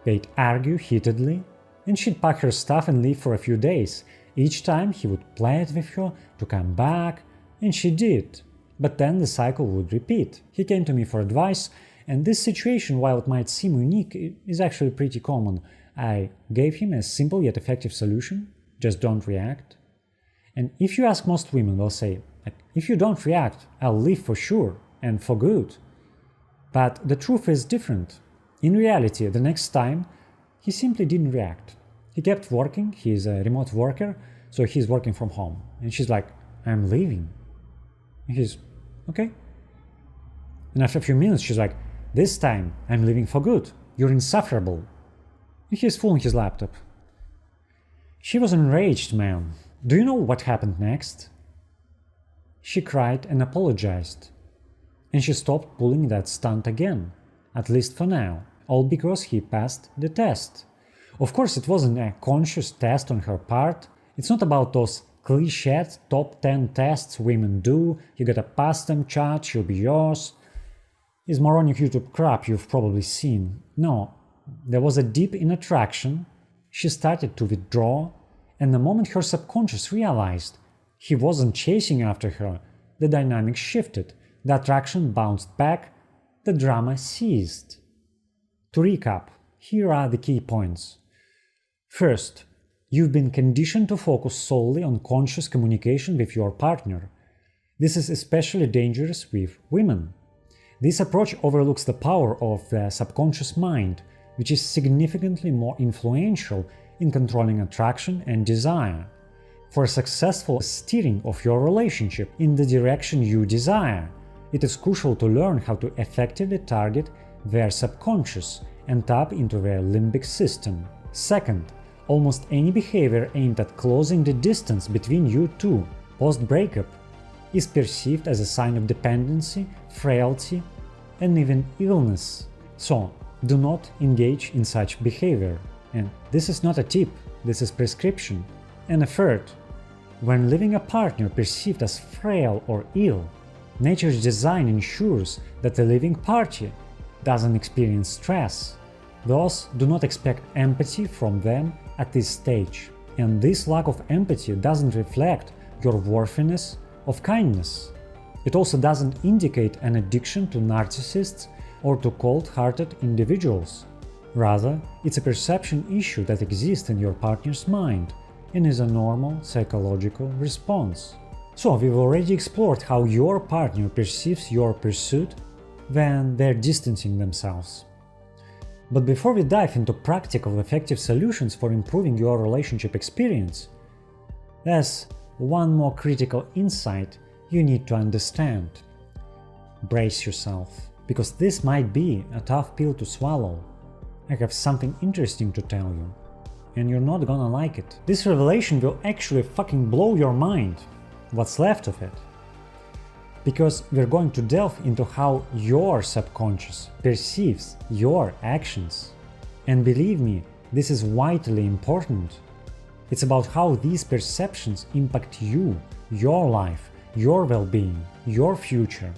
They'd argue heatedly, and she'd pack her stuff and leave for a few days. Each time he would plead with her to come back, and she did. But then the cycle would repeat. He came to me for advice, and this situation, while it might seem unique, is actually pretty common. I gave him a simple yet effective solution: just don't react. And if you ask most women, they'll say, if you don't react, I'll leave for sure, and for good. But the truth is different. In reality, the next time, he simply didn't react. He kept working, he's a remote worker, so he's working from home. And she's like, I'm leaving. And he's, okay. And after a few minutes, she's like, this time, I'm leaving for good. You're insufferable. And he's fooling his laptop. She was enraged, man. Do you know what happened next? She cried and apologized. And she stopped pulling that stunt again, at least for now, all because he passed the test. Of course, it wasn't a conscious test on her part. It's not about those cliched top 10 tests women do, you gotta pass them, chat, she'll be yours. It's moronic YouTube crap you've probably seen. No, there was a dip in attraction, she started to withdraw, and the moment her subconscious realized he wasn't chasing after her, the dynamic shifted, the attraction bounced back, the drama ceased. To recap, here are the key points. First, you've been conditioned to focus solely on conscious communication with your partner. This is especially dangerous with women. This approach overlooks the power of the subconscious mind, which is significantly more influential in controlling attraction and desire. for successful steering of your relationship in the direction you desire. It is crucial to learn how to effectively target their subconscious and tap into their limbic system. Second, almost any behavior aimed at closing the distance between you two post-breakup is perceived as a sign of dependency, frailty, and even illness. So, do not engage in such behavior. And this is not a tip, this is prescription. And a third, when leaving a partner perceived as frail or ill, nature's design ensures that the leaving party doesn't experience stress. Thus, do not expect empathy from them at this stage. And this lack of empathy doesn't reflect your worthiness of kindness. It also doesn't indicate an addiction to narcissists or to cold-hearted individuals. Rather, it's a perception issue that exists in your partner's mind and is a normal psychological response. So, we've already explored how your partner perceives your pursuit when they're distancing themselves. But before we dive into practical, effective solutions for improving your relationship experience, there's one more critical insight you need to understand. Brace yourself, because this might be a tough pill to swallow. I have something interesting to tell you, and you're not gonna like it. This revelation will actually fucking blow your mind, what's left of it. Because we're going to delve into how your subconscious perceives your actions. And believe me, this is vitally important. It's about how these perceptions impact you, your life, your well-being, your future,